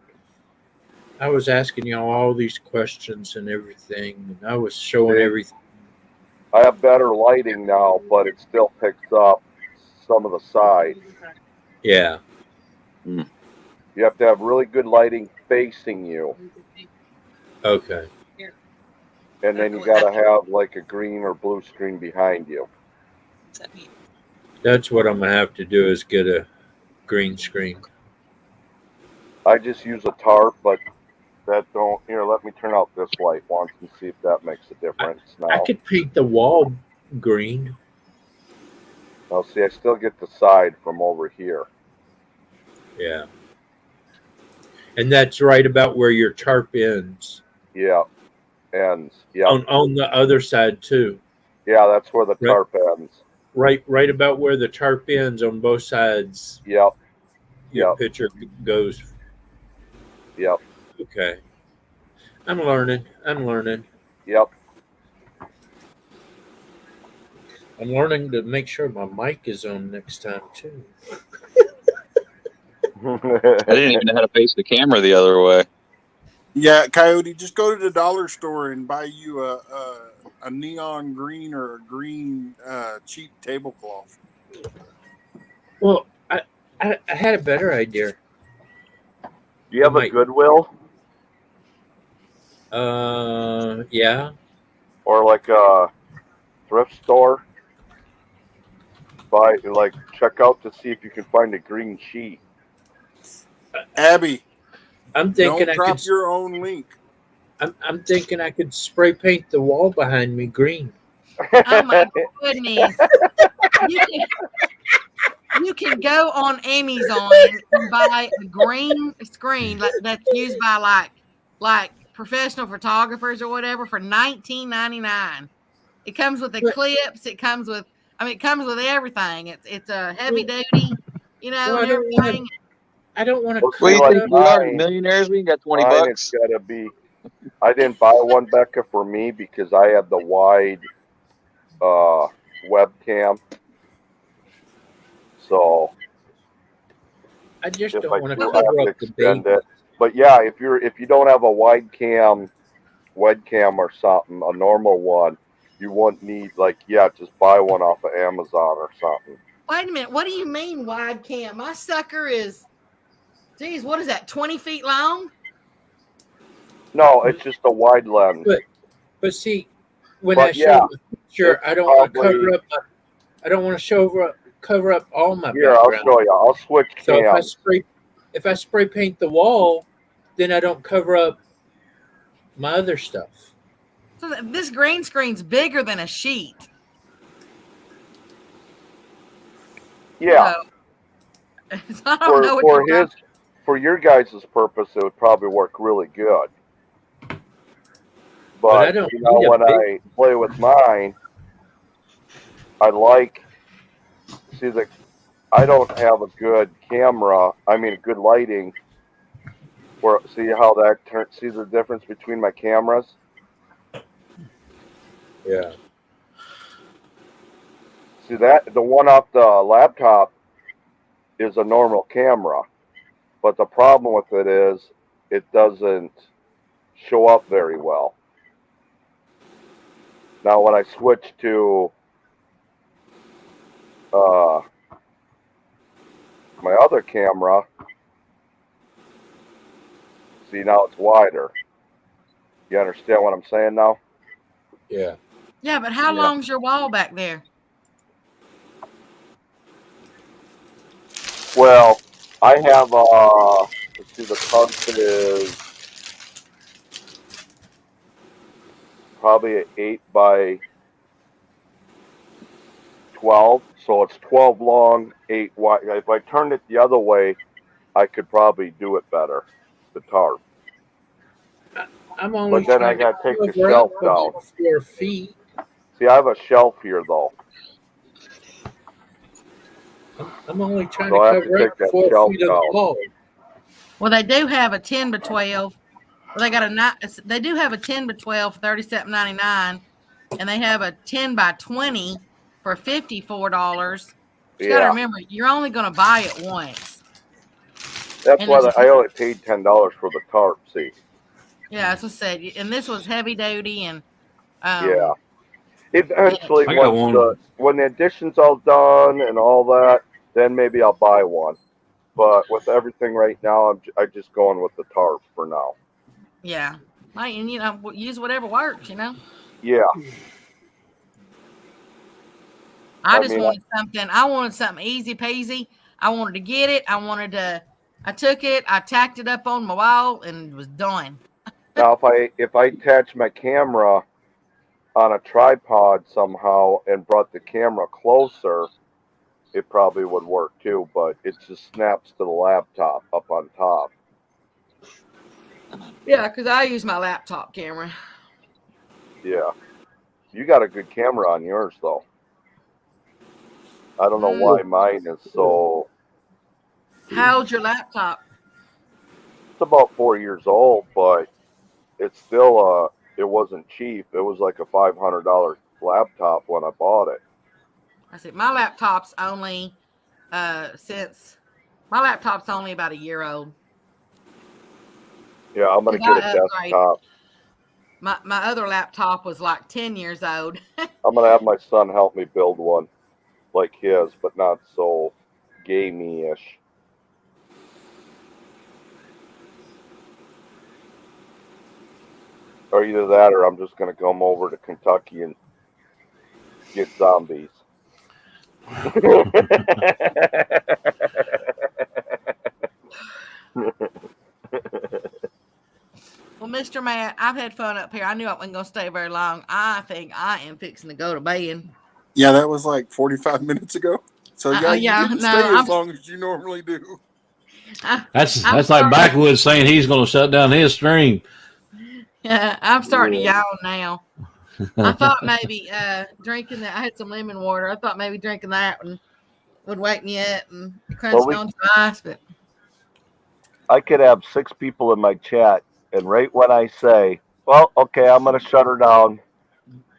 S3: I was asking y'all all these questions and everything, and I was showing everything.
S6: I have better lighting now, but it still picks up some of the side.
S3: Yeah.
S6: You have to have really good lighting facing you.
S3: Okay.
S6: And then you gotta have like a green or blue screen behind you.
S3: That's what I'm gonna have to do is get a green screen.
S6: I just use a tarp, but that don't. Here, let me turn out this light once and see if that makes a difference.
S3: I could paint the wall green.
S6: Now, see, I still get the side from over here.
S3: Yeah. And that's right about where your tarp ends.
S6: Yeah. Ends. Yeah.
S3: On the other side too.
S6: Yeah, that's where the tarp ends.
S3: Right about where the tarp ends on both sides.
S6: Yep.
S3: Your picture goes.
S6: Yep.
S3: Okay. I'm learning.
S6: Yep.
S3: I'm learning to make sure my mic is on next time too.
S7: I didn't even know how to face the camera the other way.
S1: Yeah, Coyote, just go to the dollar store and buy you a neon green or a green cheap tablecloth.
S3: Well, I had a better idea.
S6: Do you have a Goodwill?
S3: Yeah.
S6: Or like a thrift store? Check out to see if you can find a green sheet.
S1: Abby,
S3: I'm thinking
S1: don't drop your own link.
S3: I'm thinking I could spray paint the wall behind me green.
S8: Oh my goodness! You can go on Amazon and buy a green screen that's used by like professional photographers or whatever for $19.99. It comes with the clips. It comes with everything. It's a heavy duty, and everything.
S3: I don't want to.
S7: What do you think we are, millionaires? We got $20.
S6: It's gotta be. I didn't buy one, Becca, for me because I had the wide webcam. So
S3: I just
S6: if
S3: don't
S6: I
S3: want
S6: do,
S3: to
S6: I have
S3: cover
S6: to
S3: up the
S6: extend
S3: baby.
S6: it. But yeah, if you don't have a wide cam webcam or something, a normal one, you wouldn't need just buy one off of Amazon or something.
S8: Wait a minute. What do you mean wide cam? My sucker is, geez, what is that? 20 feet long?
S6: No, it's just a wide lens.
S3: But see, when I show the picture, I don't want to cover up. I don't want to cover up all my
S6: Here,
S3: background.
S6: I'll show you. I'll switch
S3: So
S6: cams.
S3: if I spray paint the wall, then I don't cover up my other stuff.
S8: So this green screen's bigger than a sheet.
S6: Yeah.
S8: So I don't know what
S6: for your guys' purpose, it would probably work really good.
S3: But I
S6: But
S3: don't
S6: you know,
S3: need a
S6: when
S3: big-
S6: I play with mine, I don't have a good camera. I mean, good lighting. See how that turns? See the difference between my cameras?
S3: Yeah.
S6: See that the one off the laptop is a normal camera, but the problem with it is it doesn't show up very well. Now, when I switch to my other camera, see now it's wider. You understand what I'm saying now?
S3: Yeah.
S8: Yeah, but how long's your wall back there?
S6: Well, I have let's see, the tarp is probably an 8 by 12, so it's 12 long, 8 wide. If I turned it the other way, I could probably do it better, the tarp.
S3: I'm only
S6: But then I
S3: trying
S6: got to take the
S3: cover
S6: shelf
S3: up
S6: down.
S3: about 4 feet.
S6: See, I have a shelf here, though.
S3: I'm only trying
S6: So I have
S3: to
S6: to
S3: cover
S6: take
S3: up
S6: that
S3: 4
S6: shelf
S3: feet of
S6: down.
S3: the wall.
S8: Well, they do have a 10 by 12. Well, they do have a 10 by 12, $37.99, and they have a 10 by 20 for $54. You got to remember, you're only going to buy it once.
S6: That's
S8: And
S6: why I only paid $10 for the tarp. See.
S8: Yeah, as I said, and this was heavy duty, and
S6: Yeah. Eventually,
S4: I got one.
S6: when the addition's all done and all that, then maybe I'll buy one. But with everything right now, I'm just going with the tarp for now.
S8: yeah, and use whatever works.
S6: Yeah.
S8: I wanted something easy peasy. I wanted to get it. I took it. I tacked it up on my wall and was done.
S6: Now, if I attach my camera on a tripod somehow and brought the camera closer, it probably would work too. But it just snaps to the laptop up on top.
S8: Yeah, because I use my laptop camera.
S6: Yeah. You got a good camera on yours, though. I don't know why mine is so.
S8: How old's your laptop?
S6: It's about 4 years old, but it's still it wasn't cheap. It was like a $500 laptop when I bought it.
S8: I said my laptop's only about a year old.
S6: Yeah, I'm gonna get a desktop.
S8: My other laptop was like 10 years old.
S6: I'm gonna have my son help me build one like his, but not so gamey-ish. Or either that, or I'm just gonna come over to Kentucky and get zombies.
S8: Well, Mr. Matt, I've had fun up here. I knew I wasn't going to stay very long. I think I am fixing to go to bed.
S1: Yeah, that was like 45 minutes ago. So you didn't stay as long as you normally do.
S4: That's like Backwoods saying he's going to shut down his stream.
S8: Yeah, I'm starting to yawn now. I thought maybe drinking that. I had some lemon water. I thought maybe drinking that would wake me up and crunch on some ice. But
S6: I could have 6 people in my chat, and right when I say, "Well, okay, I'm going to shut her down,"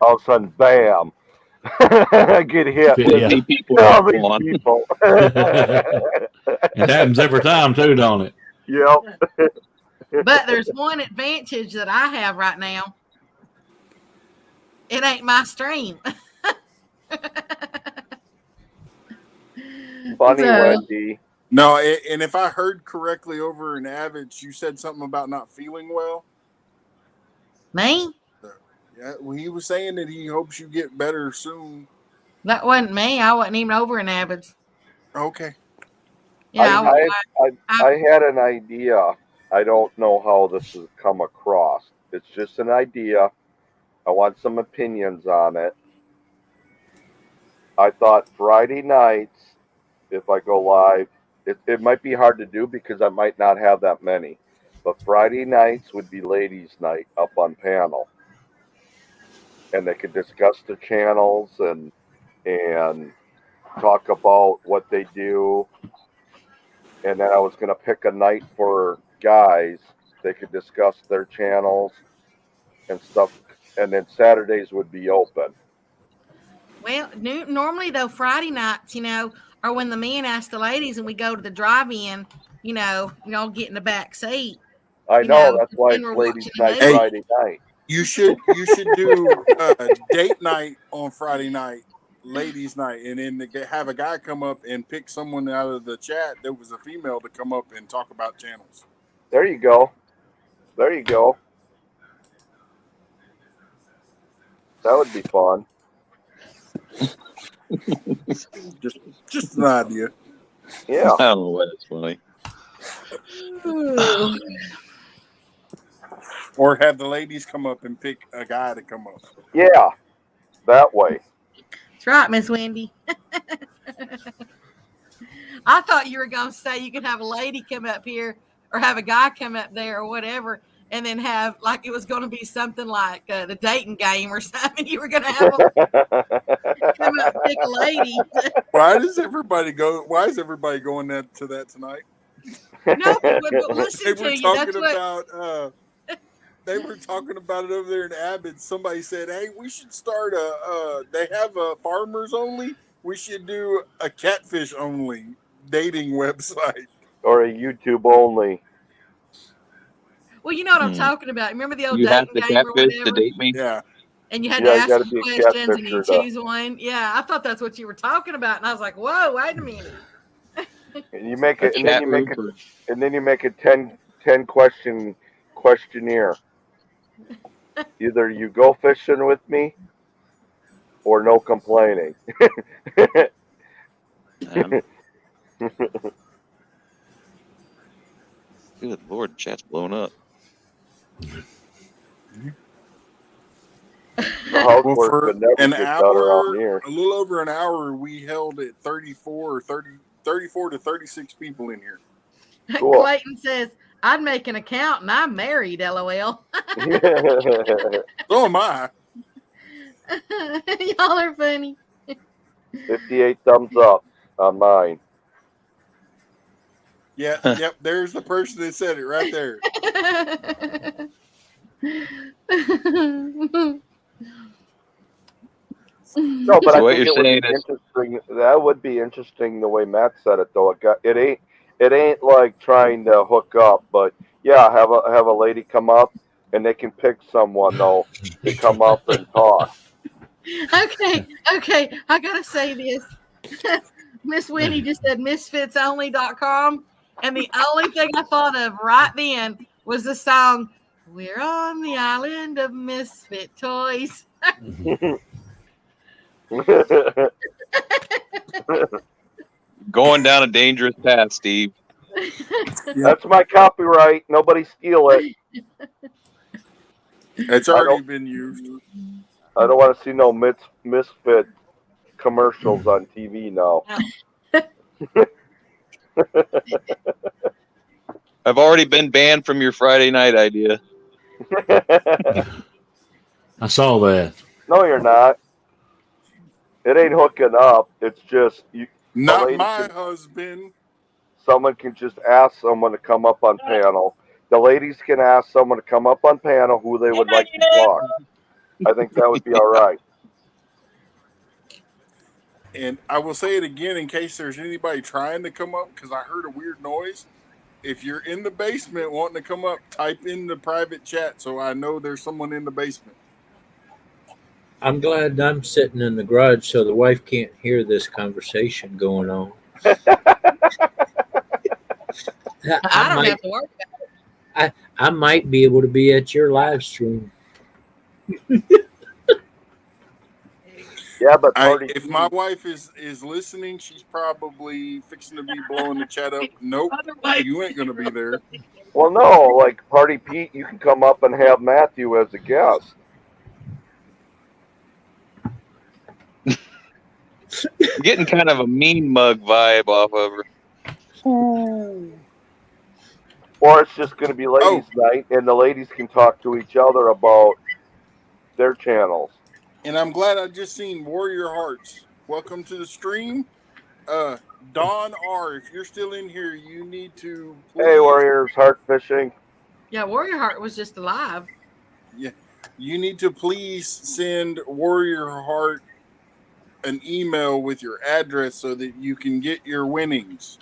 S6: all of a sudden, bam, I get hit.
S4: Yeah.
S6: These people.
S4: It happens every time too, don't it?
S6: Yep.
S8: But there's one advantage that I have right now. It ain't my stream.
S6: Funny,
S8: So-
S6: Wendy.
S1: No, and if I heard correctly over in Avids, you said something about not feeling well.
S8: Me?
S1: Yeah, well, he was saying that he hopes you get better soon.
S8: That wasn't me. I wasn't even over in Abbott's.
S1: Okay.
S8: Yeah,
S6: I had an idea. I don't know how this has come across. It's just an idea. I want some opinions on it. I thought Friday nights, if I go live, it might be hard to do because I might not have that many. But Friday nights would be ladies' night up on panel. And they could discuss the channels and talk about what they do. And then I was going to pick a night for guys. They could discuss their channels and stuff. And then Saturdays would be open.
S8: well, normally though, Friday nights, are when the men ask the ladies and we go to the drive-in, y'all get in the back seat.
S6: I know, that's why it's ladies' night Friday night.
S1: You should do date night on Friday night, ladies' night, and then have a guy come up and pick someone out of the chat that was a female to come up and talk about channels.
S6: There you go. There you go. That would be fun.
S1: just an idea.
S6: Yeah.
S7: I don't know why that's funny.
S1: Or have the ladies come up and pick a guy to come up.
S6: Yeah, that way.
S8: That's right, Miss Wendy. I thought you were going to say you could have a lady come up here or have a guy come up there or whatever, and then have, like, it was going to be something like the dating game or something. You were going to have them come up and pick a lady.
S1: Why is everybody going to that tonight?
S8: No, but listen to you. That's
S1: what... They were talking about it over there in Abbott. Somebody said, "Hey, we should start they have a farmers only. We should do a catfish only dating website
S6: or a YouTube only."
S8: Well, you know what I'm talking about. Remember the old
S7: you have
S8: dating
S7: to
S8: game or
S7: catfish
S8: whatever?
S7: to date me?
S1: Yeah.
S8: And you had to ask some
S6: be
S8: questions and you
S6: to...
S8: choose one. Yeah, I thought that's what you were talking about, and I was like, "Whoa, wait a minute!"
S6: And you make it, and then you make a 10 questionnaire. Either you go fishing with me, or no complaining.
S7: Good Lord, chat's blown up.
S1: Well, for an hour, a little over an hour, we held at 34 to 36 people in here.
S6: Cool.
S8: Clayton says, "I'd make an account and I'm married, LOL."
S1: So am I.
S8: Y'all are funny.
S6: 58 thumbs up on mine.
S1: Yeah, yep. There's the person that said it right there.
S6: No, but
S7: So
S6: I think that would be interesting the way Matt said it, though. It ain't like trying to hook up, but yeah, have a lady come up and they can pick someone though to come up and talk.
S8: Okay, I gotta say this. Miss Winnie just said misfitsonly.com, and the only thing I thought of right then was the song "We're on the Island of Misfit Toys."
S7: Going down a dangerous path, Steve.
S6: That's my copyright. Nobody steal it.
S1: It's already been used.
S6: I don't want to see no misfit commercials on TV now.
S7: I've already been banned from your Friday night idea.
S4: I saw that.
S6: No, you're not. It ain't hooking up. It's just you.
S1: Not my husband.
S6: Someone can just ask someone to come up on panel. The ladies can ask someone to come up on panel who they would like to talk. I think that would be all right.
S1: And I will say it again in case there's anybody trying to come up because I heard a weird noise. If you're in the basement wanting to come up, type in the private chat so I know there's someone in the basement.
S3: I'm glad I'm sitting in the garage so the wife can't hear this conversation going on.
S8: I don't have to worry about
S3: I might be able to be at your live stream.
S6: Yeah, but party.
S1: If my wife is listening, she's probably fixing to be blowing the chat up. Nope, you ain't gonna be there.
S6: Well, no, like Party Pete, you can come up and have Matthew as a guest.
S7: I'm getting kind of a mean mug vibe off of her.
S6: Or it's just going to be ladies' night, and the ladies can talk to each other about their channels.
S1: And I'm glad I just seen Warrior Hearts. Welcome to the stream. Don R, if you're still in here, you need to please.
S6: Hey, Warriors, Heart Fishing.
S8: Yeah, Warrior Heart was just alive.
S1: Yeah, you need to please send Warrior Heart an email with your address so that you can get your winnings.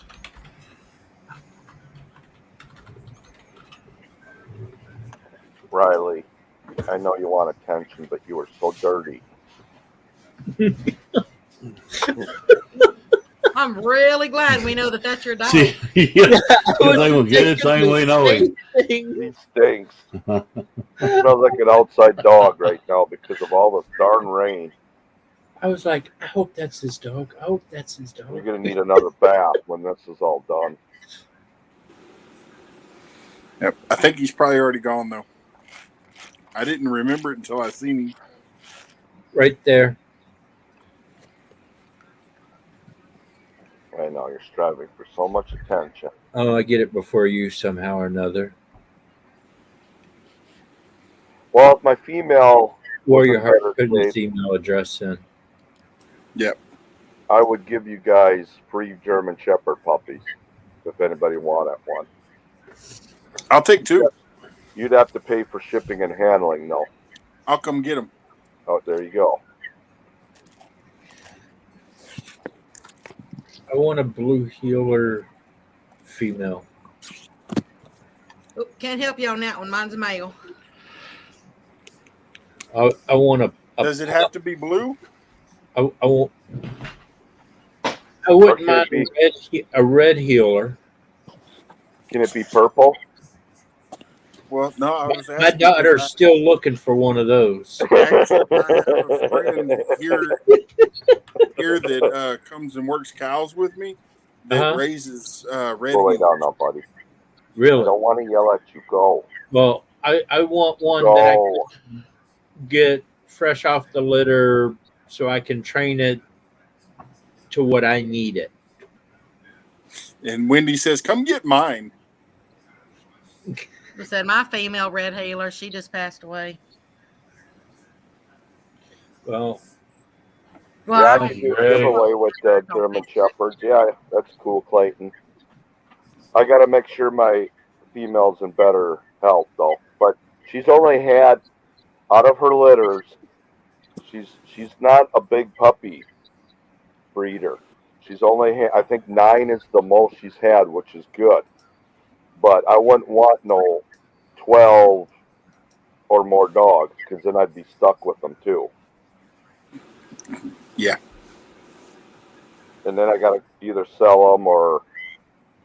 S6: Riley, I know you want attention, but you are so dirty.
S8: I'm really glad we know that that's your dog.
S4: See, yeah, they will get it same way know him.
S6: He stinks. Smells like an outside dog right now because of all this darn rain.
S3: I was like, I hope that's his dog. I hope that's his dog.
S6: You're going to need another bath when this is all done.
S1: Yep, I think he's probably already gone though. I didn't remember it until I seen him.
S3: Right there.
S6: I know, you're striving for so much attention.
S3: Oh, I get it before you somehow or another.
S6: Well, if my female
S3: Warrior
S6: was in
S3: Heart
S6: better
S3: put his
S6: shape,
S3: email address in.
S1: Yep.
S6: I would give you guys free German Shepherd puppies if anybody wanted one.
S1: I'll take two.
S6: You'd have to pay for shipping and handling, though.
S1: I'll come get them.
S6: Oh, there you go.
S3: I want a blue healer female.
S8: Oh, can't help you on that one. Mine's a male.
S3: I want a
S1: Does it have to be blue?
S3: I won't. I wouldn't mind a red healer.
S6: Can it be purple?
S1: Well, no, I was asking.
S3: My daughter's still looking for one of those.
S1: Actually, I have a friend here that comes and works cows with me that raises red.
S6: Go lay down now, buddy.
S3: Really?
S6: I don't want to yell at you. Go.
S3: Well, I want one that I can get fresh off the litter so I can train it to what I need it.
S1: And Wendy says, "Come get mine."
S8: I said my female red healer, she just passed away.
S3: Well,
S6: yeah, I can do a giveaway with the German Shepherds. Yeah, that's cool, Clayton. I got to make sure my female's in better health, though. But she's only had, out of her litters, she's not a big puppy breeder. She's only had, I think 9 is the most she's had, which is good. But I wouldn't want no 12 or more dogs because then I'd be stuck with them too.
S1: Yeah.
S6: And then I got to either sell them or,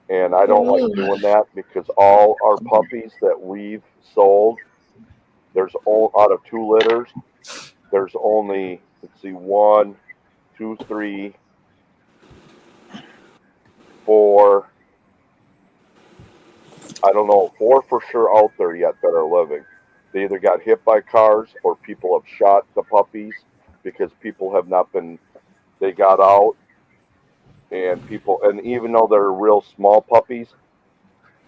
S6: and I don't like doing that because all our puppies that we've sold, there's all out of 2 litters, there's only, let's see, 1, 2, 3, 4. I don't know, 4 for sure out there yet that are living. They either got hit by cars or people have shot the puppies because people have not been, they got out and people, and even though they're real small puppies,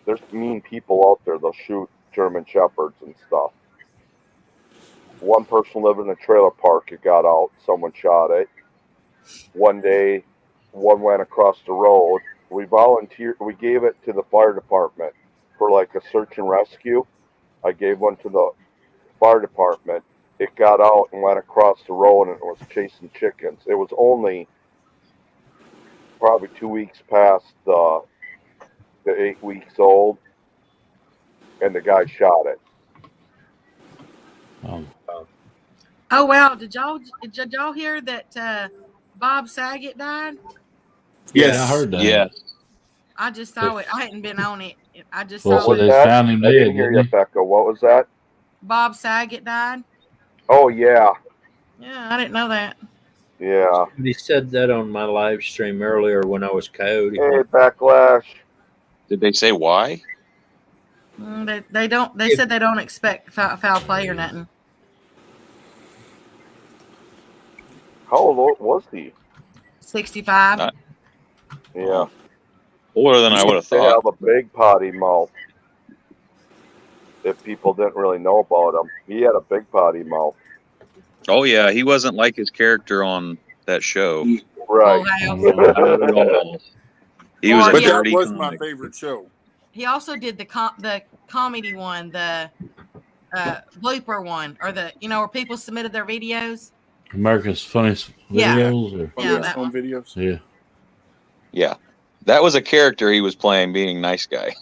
S6: there's mean people out there. They'll shoot German Shepherds and stuff. One person lived in a trailer park, it got out, someone shot it. One day, one went across the road. We volunteered, we gave it to the fire department for like a search and rescue. I gave one to the fire department. It got out and went across the road and it was chasing chickens. It was only probably 2 weeks past the 8 weeks old, and the guy shot it.
S8: Oh wow! Did y'all hear that Bob Saget died?
S4: Yeah, I heard that.
S7: Yeah.
S8: I just saw it. I hadn't been on it. I just
S4: Well,
S8: saw
S4: so
S8: it.
S4: they
S6: that?
S4: found him
S6: I
S4: dead,
S6: didn't hear
S4: didn't
S6: you, Becca. What was that?
S8: Bob Saget died.
S6: Oh yeah,
S8: Yeah, I didn't know that.
S6: yeah.
S3: He said that on my live stream earlier when I was coyote.
S6: Hey, Backlash.
S7: Did they say why?
S8: They don't. They said they don't expect foul play or nothing.
S6: How old was he?
S8: 65.
S7: Not
S6: Yeah.
S7: older than I would have
S6: They
S7: thought.
S6: have a big potty mouth. If people didn't really know about him, he had a big potty mouth.
S7: Oh yeah, he wasn't like his character on that show.
S6: Right.
S8: Full House.
S7: Not at all. He was
S8: Well,
S7: a
S1: But
S8: yeah.
S1: that
S7: dirty
S1: was my
S7: comic.
S1: favorite show.
S8: He also did the comedy one, the blooper one, or where people submitted their videos.
S4: America's Funniest
S8: Yeah.
S4: Videos? Or,
S8: Yeah,
S1: Funniest
S8: that
S1: home
S8: one.
S1: videos.
S4: yeah.
S7: Yeah, that was a character he was playing, being nice guy.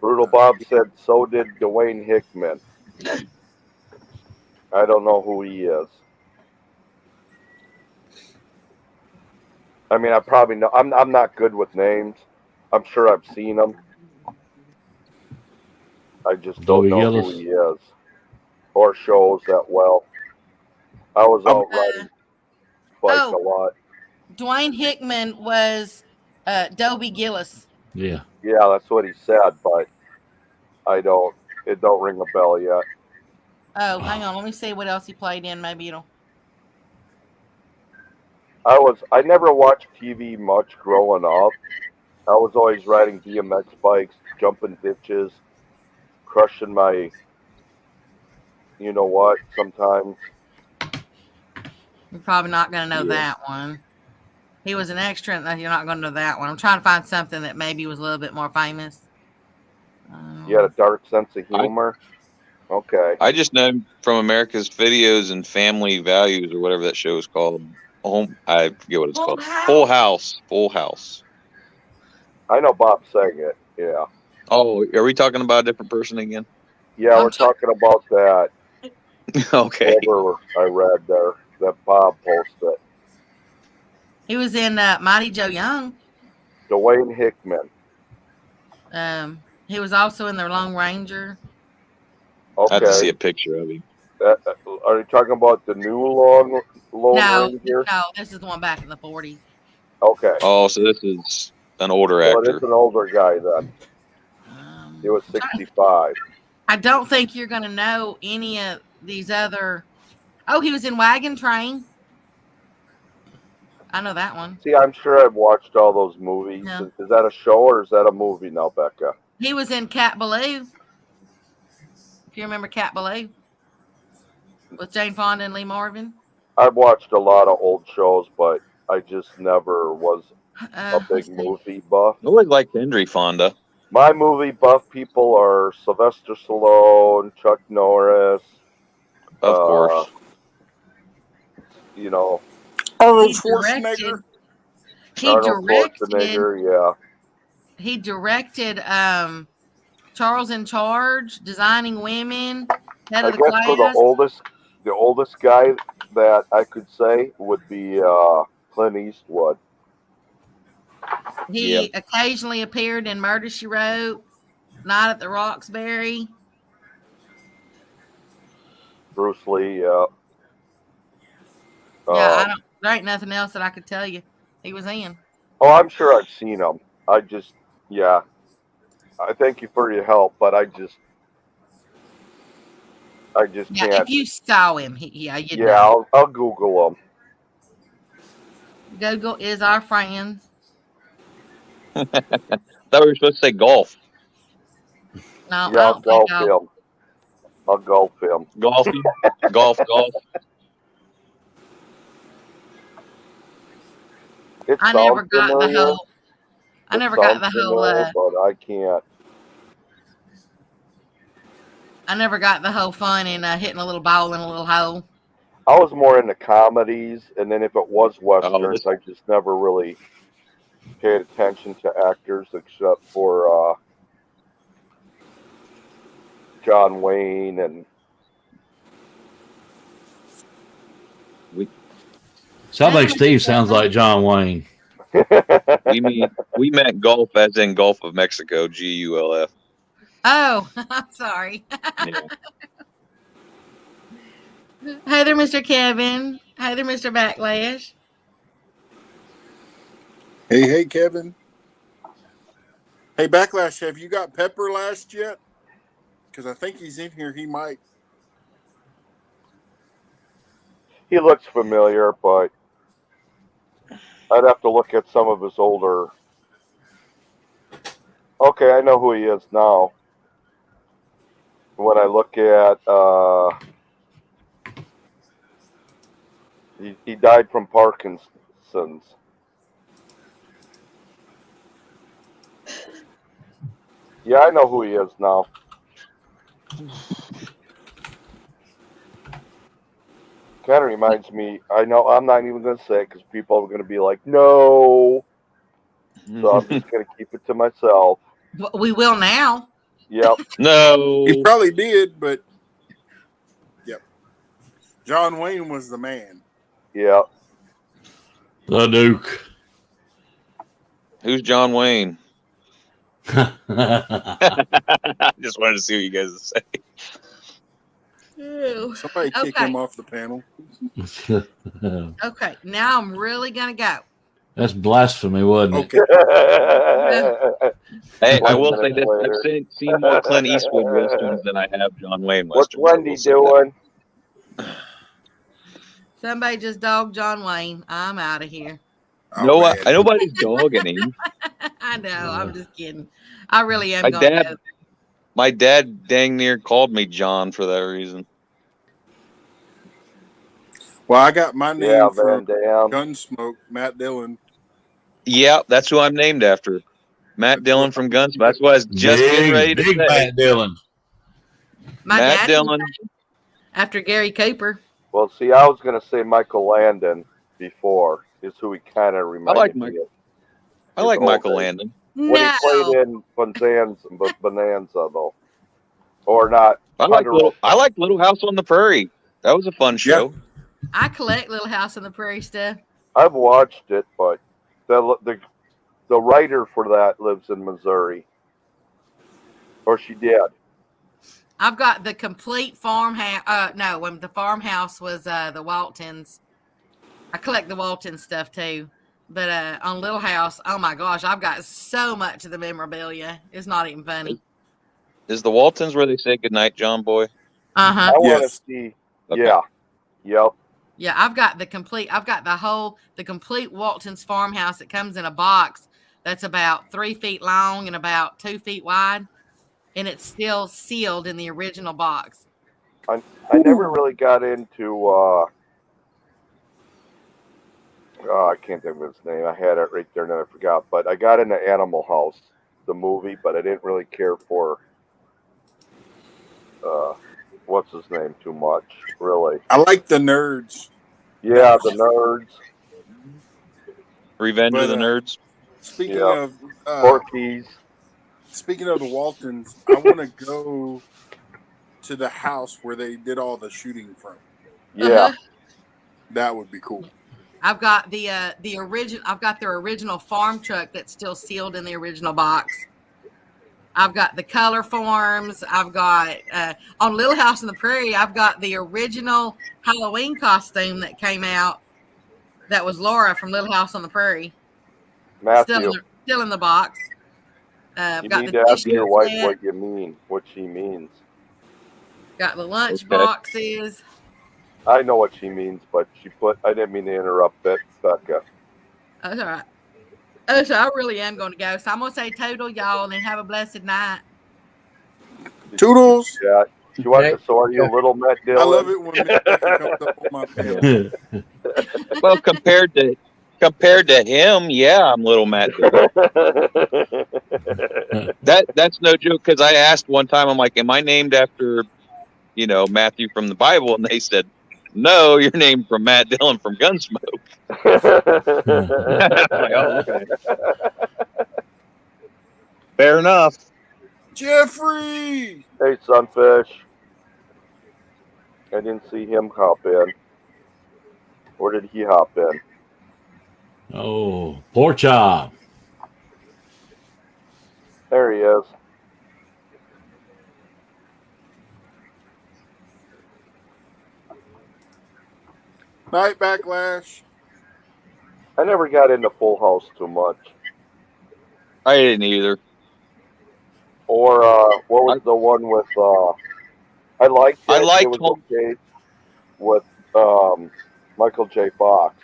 S6: Brutal Bob said so did Dwayne Hickman. I don't know who he is. I mean, I probably know. I'm not good with names. I'm sure I've seen him. I just don't
S4: Dobie
S6: know who
S4: Gillis.
S6: he is or shows that well. I was out riding bikes a lot.
S8: Dwayne Hickman was Dobie Gillis.
S4: Yeah.
S6: Yeah, that's what he said, but I don't. It don't ring a bell yet.
S8: Oh, hang on. Let me see what else he played in. Maybe it'll.
S6: I never watched TV much growing up. I was always riding BMX bikes, jumping ditches, crushing my, you know what, sometimes.
S8: You're probably not going to know
S6: Yeah.
S8: that one. He was an extra, and you're not going to know that one. I'm trying to find something that maybe was a little bit more famous.
S6: He had a dark sense of humor. Okay.
S7: I just know him from America's Videos and Family Values, or whatever that show is called. I forget what it's called. Full House. Full House.
S6: I know Bob Saget. Yeah.
S7: Oh, are we talking about a different person again?
S6: Yeah, we're talking about that.
S7: Okay.
S6: Whatever I read there that Bob posted.
S8: He was in Mighty Joe Young.
S6: Dwayne Hickman.
S8: He was also in The Lone Ranger.
S6: Okay.
S7: I have to see a picture of him.
S6: Are you talking about the new Lone Ranger?
S8: No, this is the one back in the 40s.
S6: Okay.
S7: Oh, so this is an older
S6: Well,
S7: actor.
S6: it's an older guy then. He was 65.
S8: I don't think you're going to know any of these other. Oh, he was in Wagon Train. I know that one.
S6: See, I'm sure I've watched all those movies.
S8: Yeah.
S6: Is that a show or is that a movie now, Becca?
S8: He was in Cat Ballou. If you remember Cat Ballou with Jane Fonda and Lee Marvin.
S6: I've watched a lot of old shows, but I just never was a big movie buff.
S7: I always liked Henry Fonda.
S6: My movie buff people are Sylvester Stallone, Chuck Norris.
S7: Of course.
S6: You know.
S1: Arnold Schwarzenegger.
S6: Arnold Schwarzenegger, yeah.
S8: He directed Charles in Charge, Designing Women, Head of the Class.
S6: For the oldest guy that I could say would be Clint Eastwood.
S8: He occasionally appeared in Murder, She Wrote, Night at the Roxbury.
S6: Bruce Lee, yeah.
S8: Yeah, there ain't nothing else that I could tell you he was in.
S6: Oh, I'm sure I've seen him. I thank you for your help, but I just can't.
S8: If you saw him,
S6: I'll Google him.
S8: Google is our friend.
S7: Thought we were supposed to say golf.
S8: No,
S6: yeah, I'll golf him. I'll golf him.
S7: Golf. golf.
S8: I never got the whole.
S6: But I can't.
S8: I never got the whole fun in hitting a little ball in a little hole.
S6: I was more into comedies, and then if it was westerns, I just never really paid attention to actors except for John Wayne and
S4: Sounds like Steve sounds like John Wayne.
S7: We meant Gulf as in Gulf of Mexico, Gulf.
S8: Oh, I'm sorry.
S7: Yeah.
S8: Hi there, Mr. Kevin. Hi there, Mr. Backlash.
S1: Hey, Kevin. Hey, Backlash, have you got Pepper last yet? Because I think he's in here. He might.
S6: He looks familiar, but I'd have to look at some of his older. Okay, I know who he is now. When I look at, he died from Parkinson's. Yeah, I know who he is now. Kind of reminds me. I know I'm not even going to say it because people are going to be like, no. So I'm just going to keep it to myself.
S8: We will now.
S6: Yep.
S7: No.
S1: He probably did, but yep. John Wayne was the man.
S6: Yep.
S4: The Duke.
S7: Who's John Wayne? I just wanted to see what you guys would say.
S8: Ew.
S1: Somebody kick him off the panel.
S8: Okay, now I'm really gonna go.
S4: That's blasphemy, wasn't it?
S1: Okay.
S7: Hey, I will say this: I've seen more Clint Eastwood westerns than I have John Wayne
S6: What's
S7: westerns.
S6: Wendy doing?
S8: Somebody just dogged John Wayne. I'm out of here.
S1: Oh,
S7: No,
S1: man.
S7: nobody's dogging him.
S8: I know. I'm just kidding. I really am
S7: My
S8: going
S7: dad,
S8: to.
S7: my dad, dang near called me John for that reason.
S1: Well, I got my name
S6: Yeah,
S1: from
S6: Van Dam.
S1: Gunsmoke, Matt Dillon.
S7: Yeah, that's who I'm named after. Matt
S1: That's
S7: Dillon
S1: what
S7: from
S1: I'm-
S7: Gunsmoke. That's what I was just getting ready to
S4: Big
S7: say.
S4: Matt Dillon.
S8: My
S7: Matt
S8: dad
S7: Dillon.
S8: after Gary Cooper.
S6: Well, see, I was going to say Michael Landon before, is who he kind of reminded me of.
S7: I like
S6: His
S7: Michael
S6: old days.
S7: Landon.
S6: When he played
S8: No.
S6: in Bonanza, though. Or not.
S7: I like Little House on the Prairie. That was a fun show.
S8: I collect Little House on the Prairie stuff.
S6: I've watched it, but the writer for that lives in Missouri. Or she did.
S8: I've got the complete farmhouse. No, when the farmhouse was the Waltons. I collect the Walton stuff too. But on Little House, oh my gosh, I've got so much of the memorabilia. It's not even funny.
S7: Is the Waltons where they say goodnight, John Boy?
S8: Uh-huh.
S6: I want to
S1: Yes.
S6: see.
S7: Okay.
S6: Yeah. Yep.
S8: Yeah, I've got the complete Walton's farmhouse that comes in a box that's about 3 feet long and about 2 feet wide. And it's still sealed in the original box.
S6: I never really got into. I can't think of his name. I had it right there and then I forgot. But I got into Animal House, the movie, but I didn't really care for. What's his name too much, really.
S1: I like the Nerds.
S6: Yeah, the Nerds.
S7: Revenge
S1: But,
S7: of the Nerds.
S1: Speaking
S6: Yeah.
S1: of
S6: Porky's.
S1: speaking of the Waltons, I want to go to the house where they did all the shooting from.
S6: Yeah.
S8: Uh-huh.
S1: That would be cool.
S8: I've got the original. I've got their original farm truck that's still sealed in the original box. I've got the color forms. I've got on Little House on the Prairie. I've got the original Halloween costume that came out. That was Laura from Little House on the Prairie.
S6: Matthew.
S8: Still in the box.
S6: You
S8: got
S6: need
S8: the
S6: to ask your wife
S8: set,
S6: what you mean, what she means.
S8: got the lunch
S7: Okay.
S8: boxes.
S6: I know what she means, but I didn't mean to interrupt that, Becca.
S8: That's all right. Oh, so I really am going to go. So I'm going to say total, y'all, and have a blessed night.
S1: Toodles.
S6: Yeah. So are you a little Matt Dillon?
S1: I love it when Miss Becky comes up on my panel.
S7: Well, compared to him, yeah, I'm little Matt Dillon. That's no joke, because I asked one time, I'm like, am I named after, Matthew from the Bible? And they said, no, you're named from Matt Dillon from Gunsmoke. Like, oh, okay. Fair enough.
S1: Jeffrey.
S6: Hey, Sunfish. I didn't see him hop in. Or did he hop in?
S4: Oh, pork chop.
S6: There he is.
S1: Night Backlash.
S6: I never got into Full House too much.
S7: I didn't either.
S6: Or what was the one with? I liked it.
S7: I liked
S6: It was
S7: Home.
S6: okay with Michael J. Fox.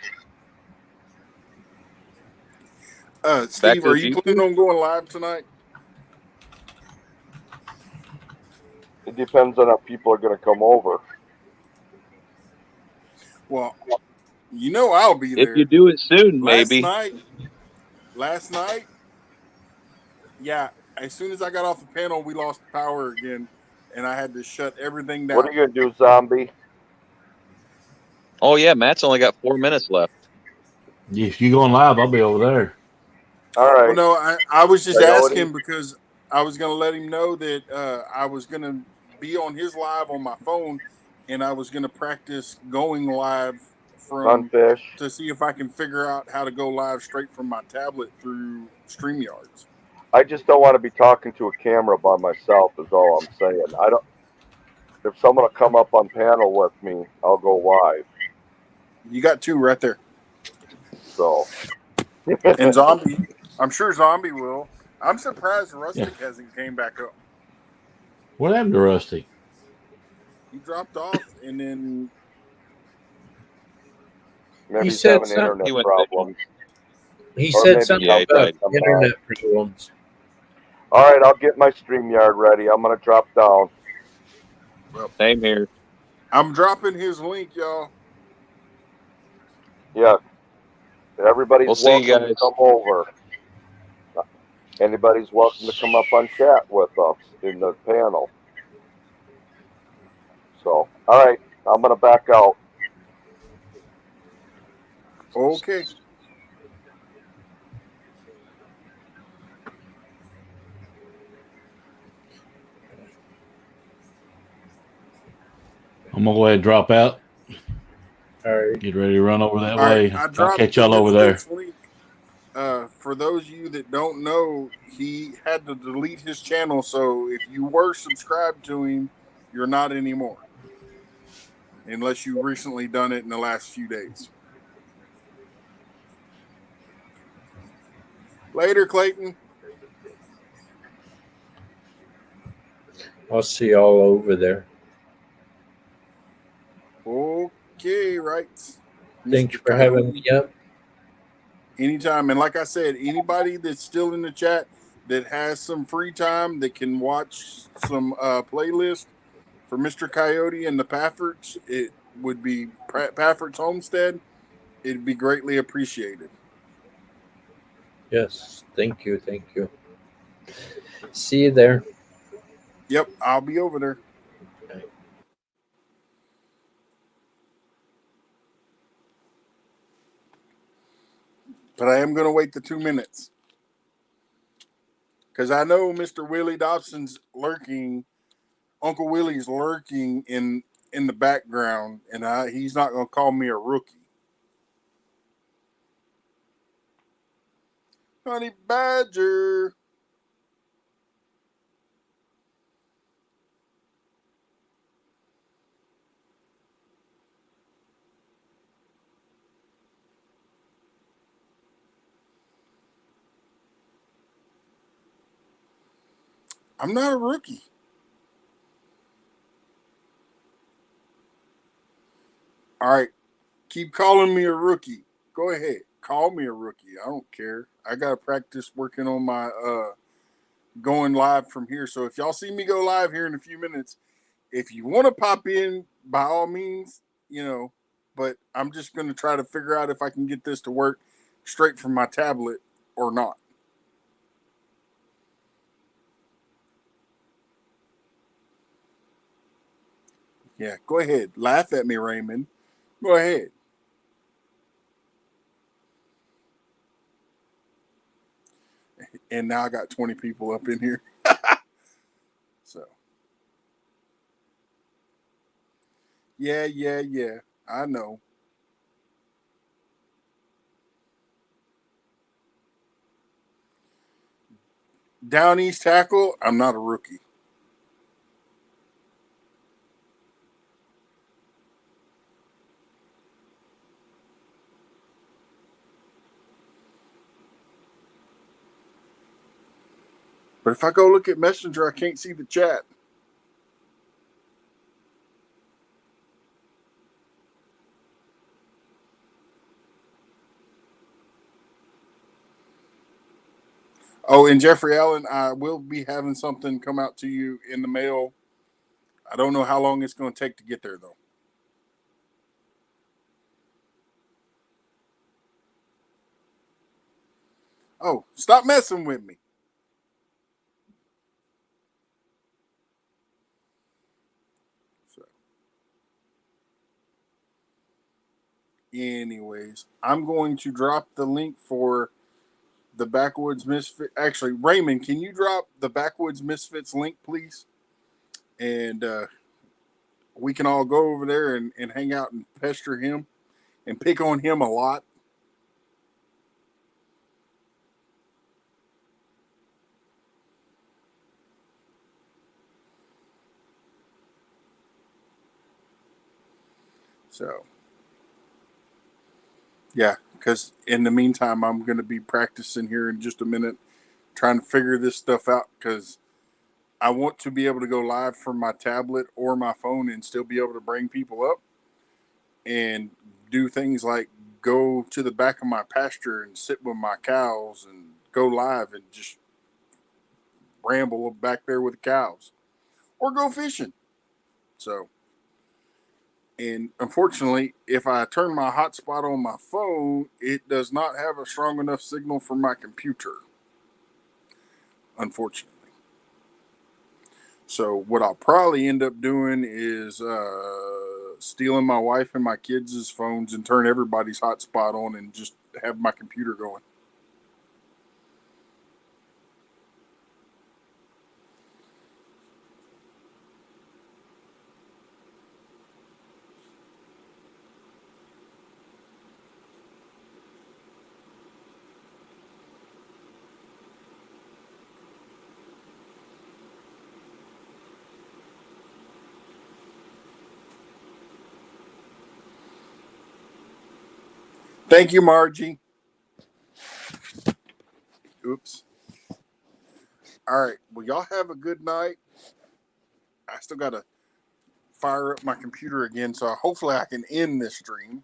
S7: Back
S1: Steve,
S7: to
S1: are
S7: the
S1: you
S7: Future.
S1: planning on going live tonight?
S6: It depends on if people are going to come over.
S1: Well, you know I'll be
S7: If you
S1: there.
S7: do it soon,
S1: Last
S7: maybe.
S1: night, yeah, as soon as I got off the panel, we lost power again, and I had to shut everything
S6: What
S1: down.
S6: are you going to do, Zombie?
S7: Oh yeah, Matt's only got 4 minutes left.
S4: If you going live, I'll be over there.
S6: All right.
S1: Well, no, I was just
S6: Coyote?
S1: asking because I was going to let him know that I was going to be on his live on my phone, and I was going to practice going live
S6: Sunfish.
S1: to see if I can figure out how to go live straight from my tablet through StreamYards.
S6: I just don't want to be talking to a camera by myself. Is all I'm saying. I don't. If someone will come up on panel with me, I'll go live.
S1: You got two right there.
S6: So.
S1: And Zombie, I'm sure Zombie will. I'm surprised Rustic hasn't came back up.
S4: What happened to Rusty?
S1: He dropped off, and then
S6: Maybe
S3: He
S6: he's
S3: said
S6: having
S3: something.
S6: internet
S7: He went
S6: problems.
S3: He
S6: Or
S3: said
S6: maybe
S3: something
S7: Yeah, he
S3: about
S7: died.
S3: internet problems.
S6: All right, I'll get my StreamYard ready. I'm going to drop down.
S7: Same here.
S1: I'm dropping his link, y'all.
S6: Yeah. Everybody's
S7: We'll see you
S6: welcome to
S7: guys.
S6: come over. Anybody's welcome to come up on chat with us in the panel. So, all right, I'm going to back out.
S1: Okay.
S4: I'm gonna go ahead and drop out.
S3: All right.
S4: Get ready to run over that
S1: All right.
S4: way.
S1: I
S4: I'll
S1: dropped
S4: catch y'all over there.
S1: Rustic's link. For those of you that don't know, he had to delete his channel. So if you were subscribed to him, you're not anymore. Unless you recently done it in the last few days. Later, Clayton.
S3: I'll see y'all over there.
S1: Okay, right.
S3: Thanks
S1: Mr.
S3: for having me up.
S1: Anytime. And like I said, anybody that's still in the chat that has some free time that can watch some playlist for Mr. Coyote and the Pafforts, it would be Paffort's Homestead. It'd be greatly appreciated.
S3: Yes. Thank you. Thank you. See you there.
S1: Yep, I'll be over there. But I am going to wait the 2 minutes. Because I know Mr. Willie Dobson's lurking. Uncle Willie's lurking in the background, and he's not going to call me a rookie. Honey Badger. I'm not a rookie. All right. Keep calling me a rookie. Go ahead. Call me a rookie. I don't care. I got to practice working on my going live from here. So if y'all see me go live here in a few minutes, if you want to pop in, by all means, but I'm just going to try to figure out if I can get this to work straight from my tablet or not. Yeah, go ahead. Laugh at me, Raymond. Go ahead. And now I got 20 people up in here. So, yeah. I know. Down East tackle, I'm not a rookie. But if I go look at Messenger, I can't see the chat. Oh, and Jeffrey Allen, I will be having something come out to you in the mail. I don't know how long it's going to take to get there, though. Oh, stop messing with me. So, anyways, I'm going to drop the link for the Backwoods Misfit. Actually, Raymond, can you drop the Backwoods Misfits link, please? And we can all go over there and hang out and pester him and pick on him a lot. So, yeah, because in the meantime, I'm going to be practicing here in just a minute, trying to figure this stuff out because I want to be able to go live from my tablet or my phone and still be able to bring people up and do things like go to the back of my pasture and sit with my cows and go live and just ramble back there with the cows or go fishing. So, and unfortunately, if I turn my hotspot on my phone, it does not have a strong enough signal for my computer, unfortunately. So, what I'll probably end up doing is stealing my wife and my kids' phones and turn everybody's hotspot on and just have my computer going. Thank you, Margie. Oops. All right. Well, y'all have a good night. I still got to fire up my computer again, so hopefully I can end this stream.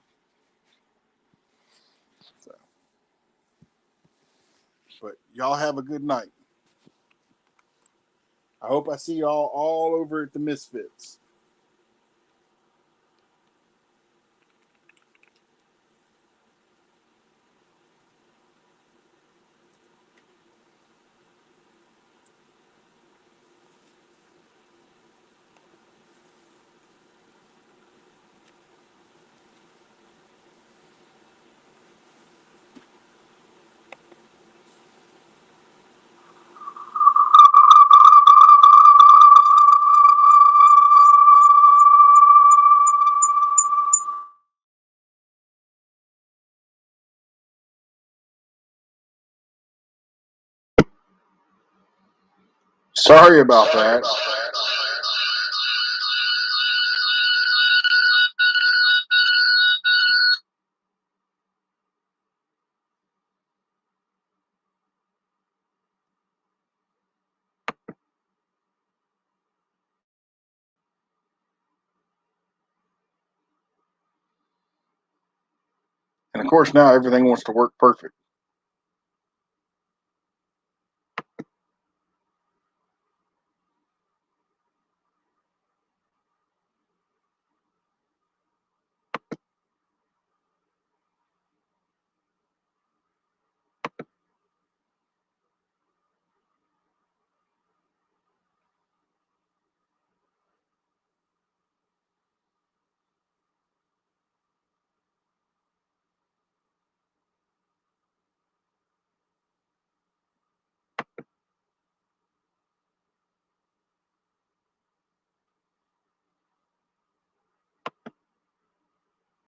S1: So, but y'all have a good night. I hope I see y'all all over at the Misfits. Sorry about that. And of course, now everything wants to work perfect.